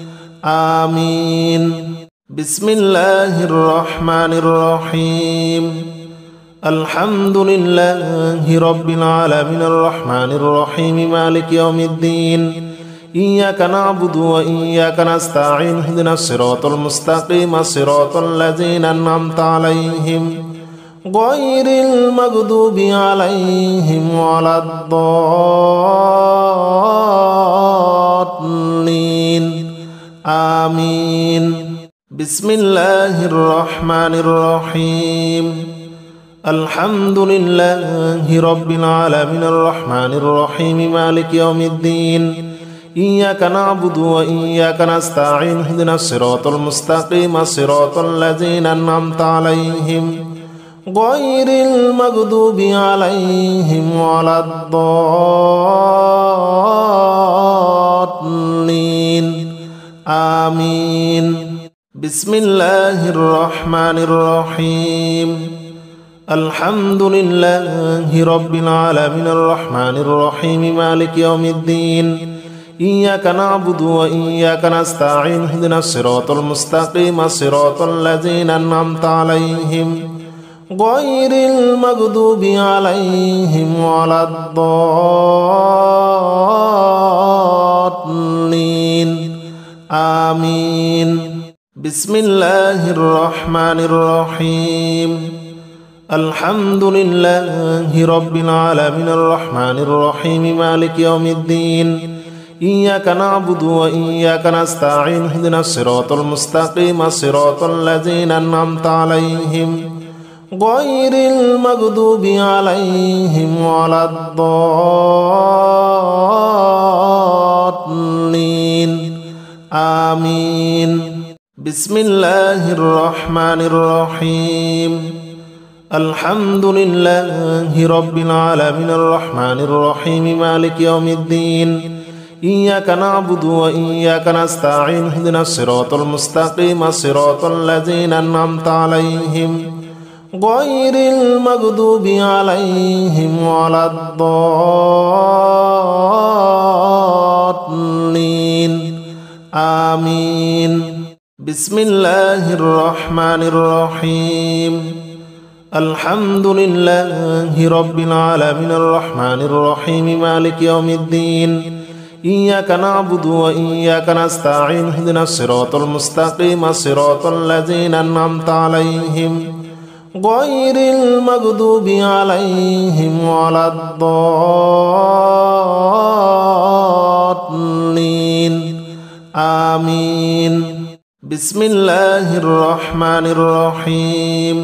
آمين بسم الله الرحمن الرحيم الحمد لله رب العالمين الرحمن الرحيم مالك يوم الدين إياك نعبد وإياك نستعين اهدنا الصراط المستقيم صراط الذين أنعمت عليهم غير المغضوب عليهم ولا الضالين آمين بسم الله الرحمن الرحيم الحمد لله رب العالمين الرحمن الرحيم مالك يوم الدين إياك نعبد وإياك نستعين اهدنا الصراط المستقيم صراط الذين أنعمت عليهم غير المغضوب عليهم ولا الضالين آمين بسم الله الرحمن الرحيم الحمد لله رب العالمين الرحمن الرحيم مالك يوم الدين إياك نعبد وإياك نستعين اهدنا الصراط المستقيم صراط الذين أنعمت عليهم غير المغضوب عليهم ولا الضالين آمين بسم الله الرحمن الرحيم الحمد لله رب العالمين الرحمن الرحيم مالك يوم الدين إياك نعبد وإياك نستعين اهدنا الصراط المستقيم صراط الذين أنعمت عليهم غير المغضوب عليهم ولا الضالين آمين بسم الله الرحمن الرحيم الحمد لله رب العالمين الرحمن الرحيم مالك يوم الدين إياك نعبد وإياك نستعين اهدنا الصراط المستقيم صراط الذين أنعمت عليهم غير المغضوب عليهم ولا الضالين آمين بسم الله الرحمن الرحيم الحمد لله رب العالمين الرحمن الرحيم مالك يوم الدين إياك نعبد وإياك نستعين اهدنا الصراط المستقيم صراط الذين أنعمت عليهم غير المغضوب عليهم ولا الضالين آمين بسم الله الرحمن الرحيم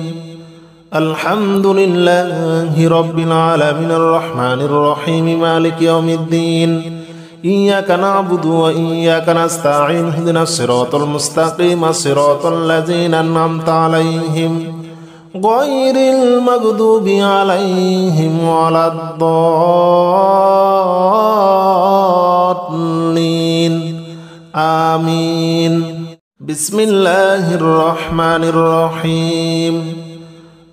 الحمد لله رب العالمين الرحمن الرحيم مالك يوم الدين إياك نعبد وإياك نستعين اهدنا الصراط المستقيم صراط الذين أنعمت عليهم غير المغضوب عليهم ولا الضالين آمين بسم الله الرحمن الرحيم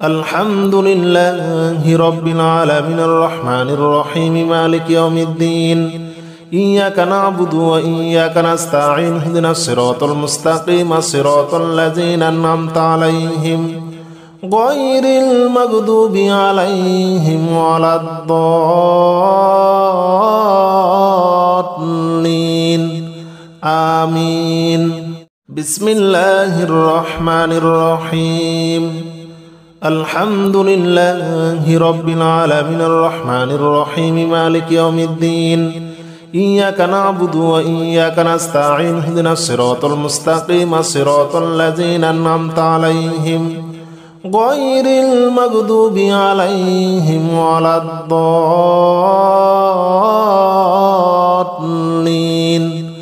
الحمد لله رب العالمين الرحمن الرحيم مالك يوم الدين إياك نعبد وإياك نستعين اهدنا الصراط المستقيم صراط الذين أنعمت عليهم غير المغضوب عليهم ولا الضالين آمين بسم الله الرحمن الرحيم الحمد لله رب العالمين الرحمن الرحيم مالك يوم الدين إياك نعبد وإياك نستعين اهدنا الصراط المستقيم صراط الذين أنعمت عليهم غير المغضوب عليهم ولا الضالين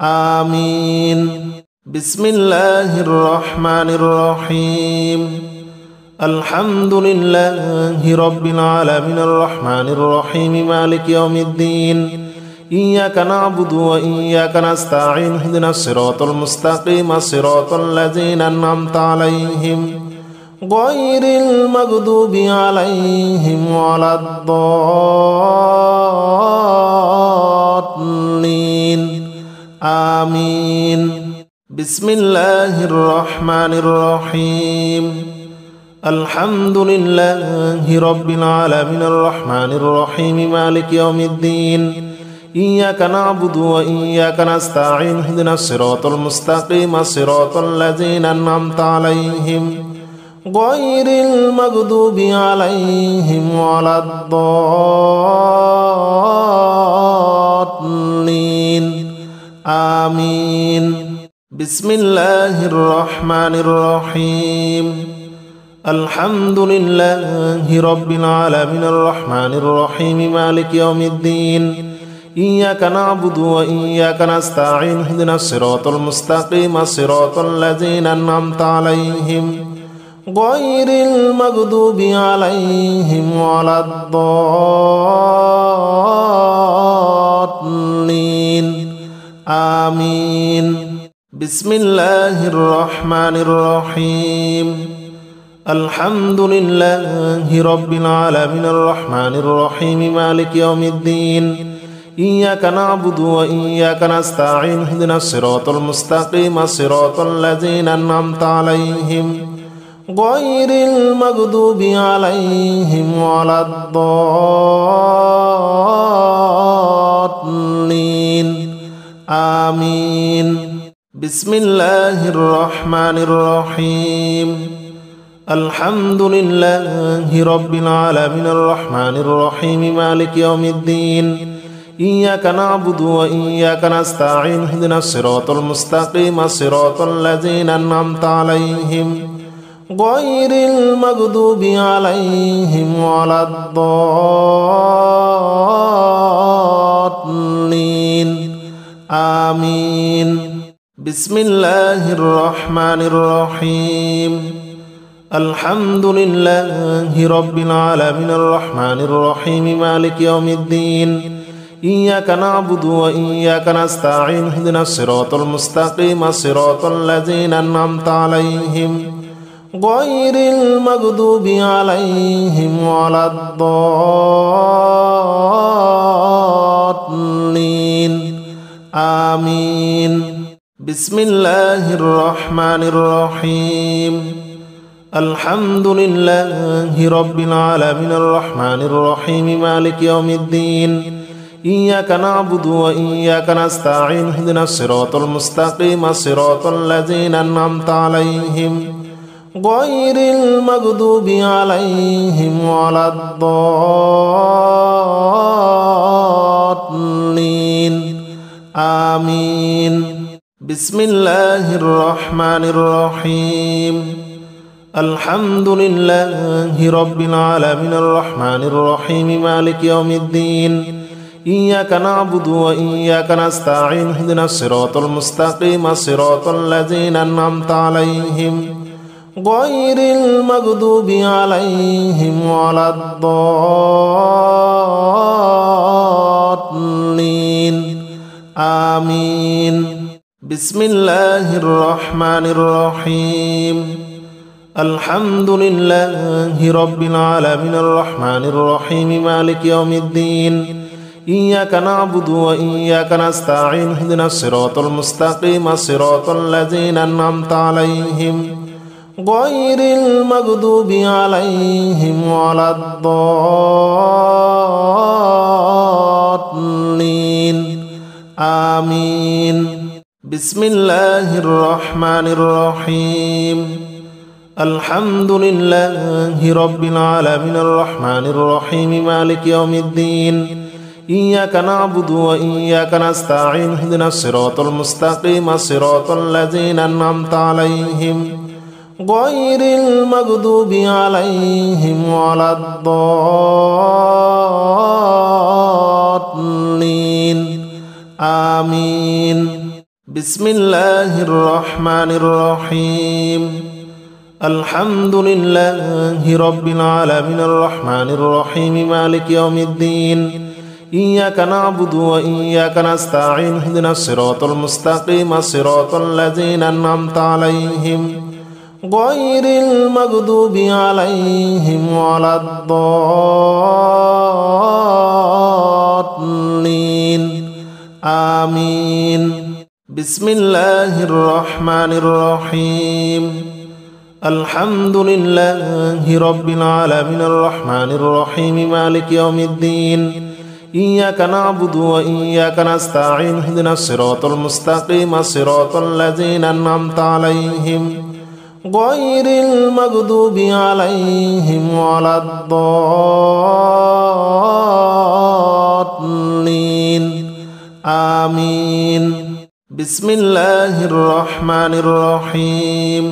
آمين بسم الله الرحمن الرحيم الحمد لله رب العالمين الرحمن الرحيم مالك يوم الدين إياك نعبد وإياك نستعين اهدنا الصراط المستقيم صراط الذين أنعمت عليهم غير المغضوب عليهم ولا الضالين آمين بسم الله الرحمن الرحيم الحمد لله رب العالمين الرحمن الرحيم مالك يوم الدين إياك نعبد وإياك نستعين اهدنا الصراط المستقيم صراط الذين أنعمت عليهم غير المغضوب عليهم ولا الضالين آمين بسم الله الرحمن الرحيم الحمد لله رب العالمين الرحمن الرحيم مالك يوم الدين إياك نعبد وإياك نستعين اهدنا الصراط المستقيم صراط الذين أنعمت عليهم غير المغضوب عليهم ولا الضالين آمين بسم الله الرحمن الرحيم الحمد لله رب العالمين الرحمن الرحيم مالك يوم الدين إياك نعبد وإياك نستعين اهدنا الصراط المستقيم صراط الذين أنعمت عليهم غير المغضوب عليهم ولا الضالين آمين بسم الله الرحمن الرحيم الحمد لله رب العالمين الرحمن الرحيم مالك يوم الدين إياك نعبد وإياك نستعين اهدنا الصراط المستقيم صراط الذين أنعمت عليهم غير المغضوب عليهم ولا الضالين آمين بسم الله الرحمن الرحيم الحمد لله رب العالمين الرحمن الرحيم مالك يوم الدين إياك نعبد وإياك نستعين اهدنا الصراط المستقيم صراط الذين أنعمت عليهم غير المغضوب عليهم ولا الضالين آمين بسم الله الرحمن الرحيم الحمد لله رب العالمين الرحمن الرحيم مالك يوم الدين إياك نعبد وإياك نستعين اهدنا الصراط المستقيم صراط الذين أنعمت عليهم غير المغضوب عليهم ولا الضالين آمين بسم الله الرحمن الرحيم الحمد لله رب العالمين الرحمن الرحيم مالك يوم الدين إياك نعبد وإياك نستعين اهدنا الصراط المستقيم صراط الذين أنعمت عليهم غير المغضوب عليهم ولا الضالين آمين بسم الله الرحمن الرحيم الحمد لله رب العالمين الرحمن الرحيم مالك يوم الدين إياك نعبد وإياك نستعين اهدنا الصراط المستقيم صراط الذين أنعمت عليهم غير المغضوب عليهم ولا الضالين آمين بسم الله الرحمن الرحيم الحمد لله رب العالمين الرحمن الرحيم مالك يوم الدين إياك نعبد وإياك نستعين اهدنا الصراط المستقيم صراط الذين أنعمت عليهم غير المغضوب عليهم ولا الضالين آمين بسم الله الرحمن الرحيم الحمد لله رب العالمين الرحمن الرحيم مالك يوم الدين إياك نعبد وإياك نستعين اهدنا الصراط المستقيم صراط الذين أنعمت عليهم غير المغضوب عليهم ولا الضالين آمين بسم الله الرحمن الرحيم الحمد لله رب العالمين الرحمن الرحيم مالك يوم الدين إياك نعبد وإياك نستعين اهدنا الصراط المستقيم صراط الذين أنعمت عليهم غير المغضوب عليهم ولا الضالين آمين بسم الله الرحمن الرحيم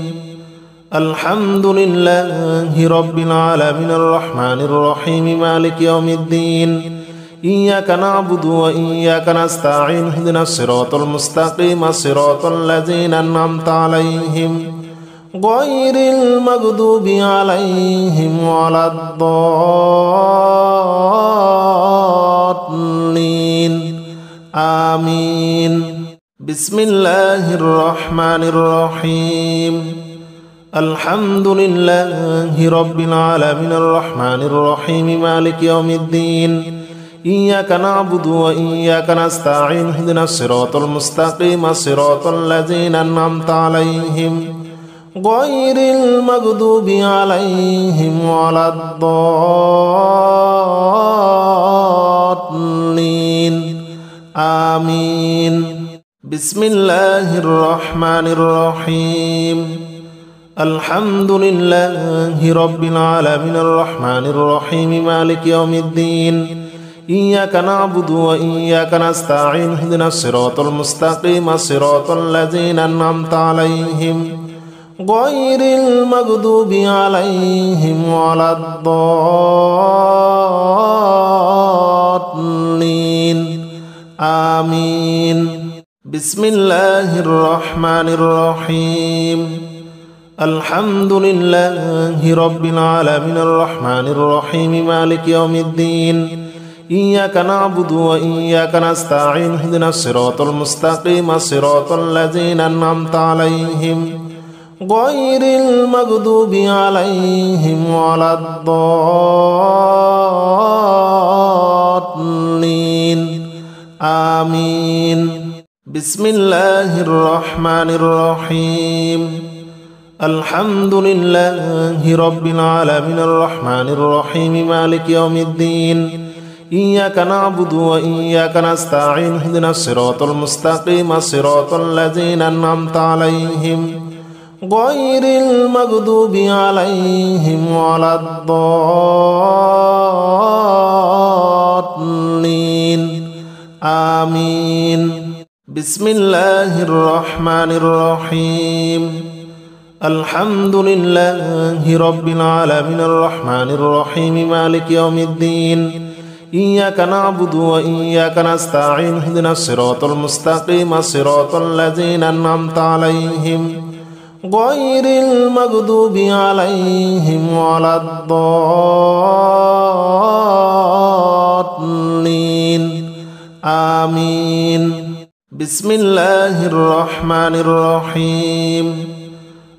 الحمد لله رب العالمين الرحمن الرحيم مالك يوم الدين إياك نعبد وإياك نستعين اهدنا الصراط المستقيم صراط الذين أنعمت عليهم غير المغضوب عليهم ولا الضالين آمين بسم الله الرحمن الرحيم الحمد لله رب العالمين الرحمن الرحيم مالك يوم الدين إياك نعبد وإياك نستعين اهدنا الصراط المستقيم صراط الذين أنعمت عليهم غير المغضوب عليهم ولا الضالين آمين بسم الله الرحمن الرحيم الحمد لله رب العالمين الرحمن الرحيم مالك يوم الدين إياك نعبد وإياك نستعين اهدنا الصراط المستقيم صراط الذين أنعمت عليهم غير المغضوب عليهم ولا الضالين آمين بسم الله الرحمن الرحيم الحمد لله رب العالمين الرحمن الرحيم مالك يوم الدين إياك نعبد وإياك نستعين اهدنا الصراط المستقيم صراط الذين أنعمت عليهم غير المغضوب عليهم ولا الضالين آمين بسم الله الرحمن الرحيم الحمد لله رب العالمين الرحمن الرحيم مالك يوم الدين إياك نعبد وإياك نستعين اهدنا الصراط المستقيم صراط الذين أنعمت عليهم غير المغضوب عليهم ولا الضالين آمين بسم الله الرحمن الرحيم الحمد لله رب العالمين الرحمن الرحيم مالك يوم الدين إياك نعبد وإياك نستعين اهدنا الصراط المستقيم صراط الذين أنعمت عليهم غير المغضوب عليهم ولا الضالين آمين بسم الله الرحمن الرحيم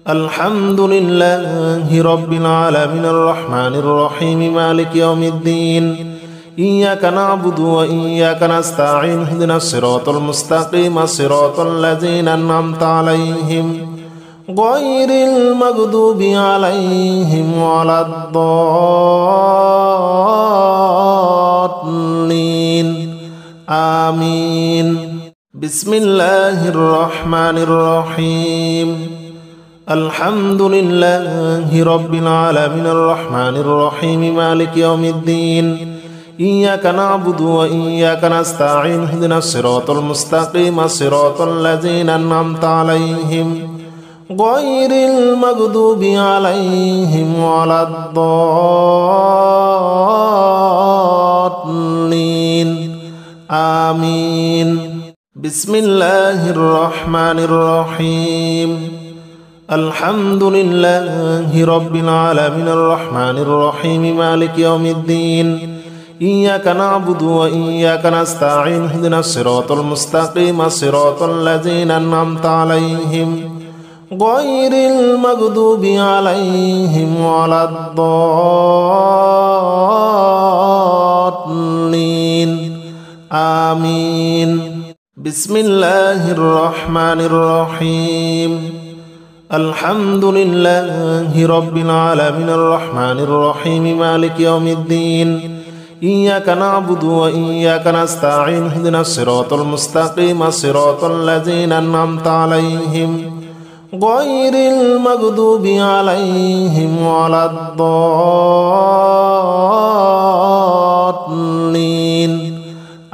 الحمد لله رب العالمين الرحمن الرحيم مالك يوم الدين إياك نعبد وإياك نستعين اهدنا الصراط المستقيم صراط الذين أنعمت عليهم غير المغضوب عليهم ولا الضالين آمين بسم الله الرحمن الرحيم الحمد لله رب العالمين الرحمن الرحيم مالك يوم الدين إياك نعبد وإياك نستعين اهدنا الصراط المستقيم صراط الذين أنعمت عليهم غير المغضوب عليهم ولا الضالين آمين بسم الله الرحمن الرحيم الحمد لله رب العالمين الرحمن الرحيم مالك يوم الدين إياك نعبد وإياك نستعين اهدنا الصراط المستقيم صراط الذين أنعمت عليهم غير المغضوب عليهم ولا الضالين آمين بسم الله الرحمن الرحيم الحمد لله رب العالمين الرحمن الرحيم مالك يوم الدين إياك نعبد وإياك نستعين اهدنا الصراط المستقيم صراط الذين أنعمت عليهم غير المغضوب عليهم ولا الضالين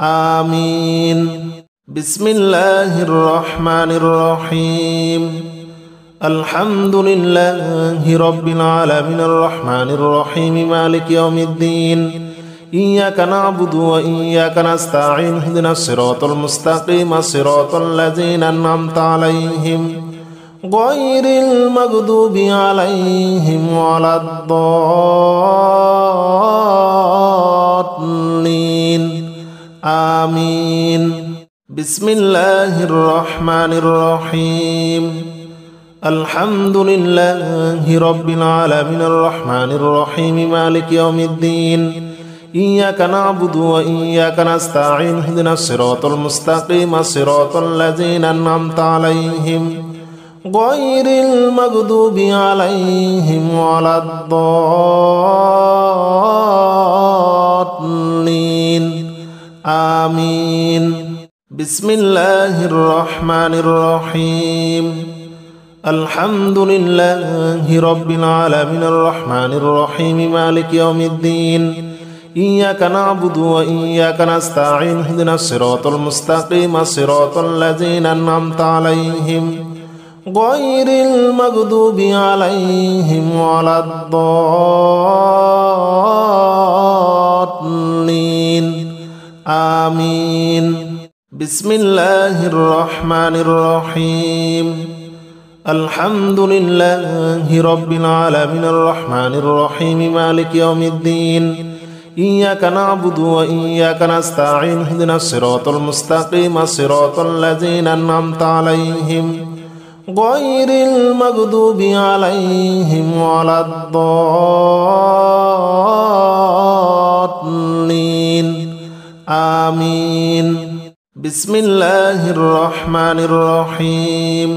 آمين بسم الله الرحمن الرحيم الحمد لله رب العالمين الرحمن الرحيم مالك يوم الدين إياك نعبد وإياك نستعين اهدنا الصراط المستقيم صراط الذين أنعمت عليهم غير المغضوب عليهم ولا الضالين آمين بسم الله الرحمن الرحيم الحمد لله رب العالمين الرحمن الرحيم مالك يوم الدين إياك نعبد وإياك نستعين اهدنا الصراط المستقيم صراط الذين أنعمت عليهم غير المغضوب عليهم ولا الضالين آمين بسم الله الرحمن الرحيم الحمد لله رب العالمين الرحمن الرحيم مالك يوم الدين إياك نعبد وإياك نستعين اهدنا الصراط المستقيم صراط الذين أنعمت عليهم غير المغضوب عليهم ولا الضالين آمين بسم الله الرحمن الرحيم الحمد لله رب العالمين الرحمن الرحيم مالك يوم الدين إياك نعبد وإياك نستعين اهدنا الصراط المستقيم صراط الذين أنعمت عليهم غير المغضوب عليهم ولا الضالين آمين بسم الله الرحمن الرحيم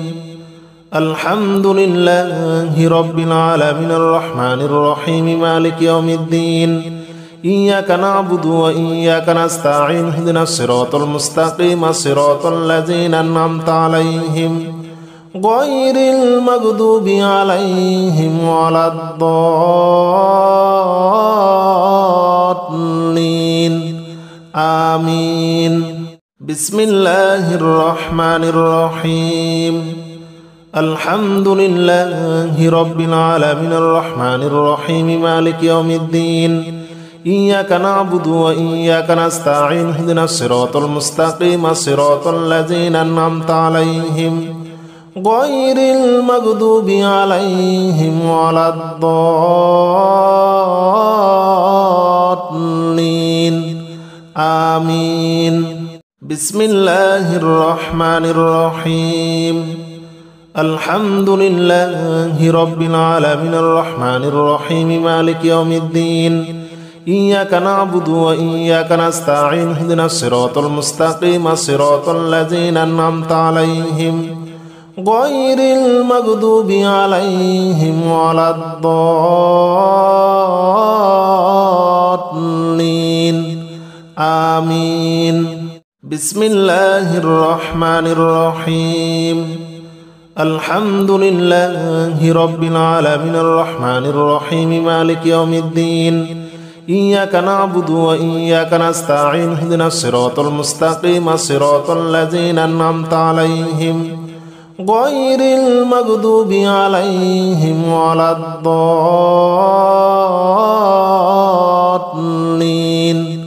الحمد لله رب العالمين الرحمن الرحيم مالك يوم الدين إياك نعبد وإياك نستعين اهدنا الصراط المستقيم صراط الذين أنعمت عليهم غير المغضوب عليهم ولا الضالين آمين بسم الله الرحمن الرحيم الحمد لله رب العالمين الرحمن الرحيم مالك يوم الدين إياك نعبد وإياك نستعين اهدنا الصراط المستقيم صراط الذين أنعمت عليهم غير المغضوب عليهم ولا الضالين آمين بسم الله الرحمن الرحيم الحمد لله رب العالمين الرحمن الرحيم مالك يوم الدين إياك نعبد وإياك نستعين اهدنا الصراط المستقيم صراط الذين أنعمت عليهم غير المغضوب عليهم ولا الضالين آمين بسم الله الرحمن الرحيم الحمد لله رب العالمين الرحمن الرحيم مالك يوم الدين إياك نعبد وإياك نستعين اهدنا الصراط المستقيم صراط الذين أنعمت عليهم غير المغضوب عليهم ولا الضالين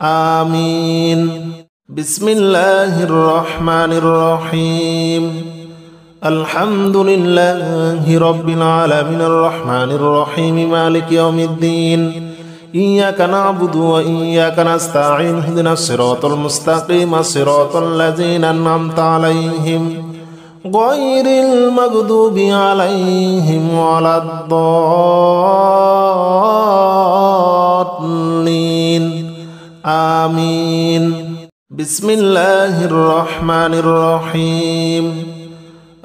آمين بسم الله الرحمن الرحيم الحمد لله رب العالمين الرحمن الرحيم مالك يوم الدين إياك نعبد وإياك نستعين اهدنا الصراط المستقيم صراط الذين أنعمت عليهم غير المغضوب عليهم ولا الضالين آمين بسم الله الرحمن الرحيم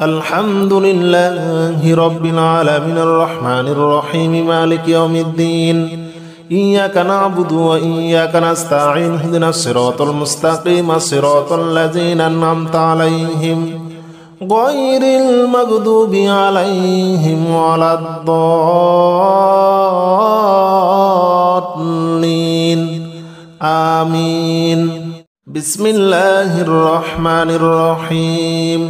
الحمد لله رب العالمين الرحمن الرحيم مالك يوم الدين إياك نعبد وإياك نستعين اهدنا الصراط المستقيم صراط الذين أنعمت عليهم غير المغضوب عليهم ولا الضالين آمين بسم الله الرحمن الرحيم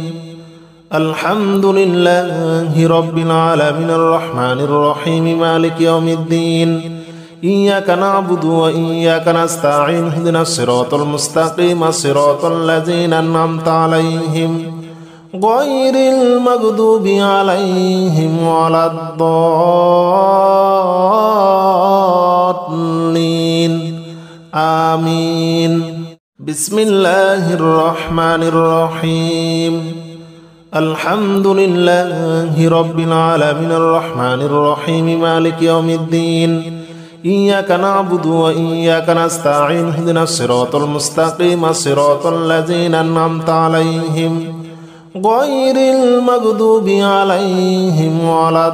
الحمد لله رب العالمين الرحمن الرحيم مالك يوم الدين إياك نعبد وإياك نستعين اهدنا الصراط المستقيم صراط الذين أنعمت عليهم غير المغضوب عليهم ولا الضالين آمين بسم الله الرحمن الرحيم الحمد لله رب العالمين الرحمن الرحيم مالك يوم الدين إياك نعبد وإياك نستعين اهدنا الصراط المستقيم صراط الذين أنعمت عليهم غير المغضوب عليهم ولا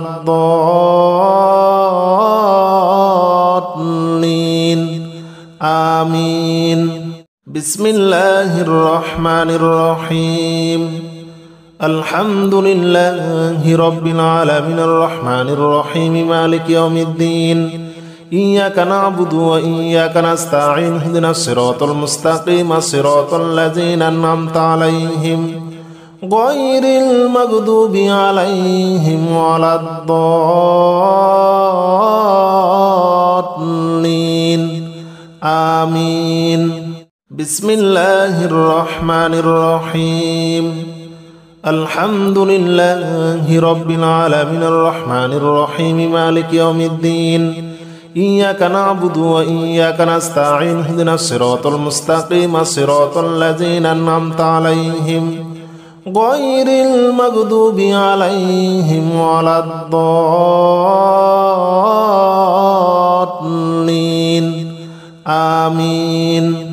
الضالين آمين بسم الله الرحمن الرحيم الحمد لله رب العالمين الرحمن الرحيم مالك يوم الدين إياك نعبد وإياك نستعين اهدنا الصراط المستقيم صراط الذين أنعمت عليهم غير المغضوب عليهم ولا الضالين آمين بسم الله الرحمن الرحيم الحمد لله رب العالمين الرحمن الرحيم مالك يوم الدين إياك نعبد وإياك نستعين اهدنا الصراط المستقيم صراط الذين أنعمت عليهم غير المغضوب عليهم ولا الضالين آمين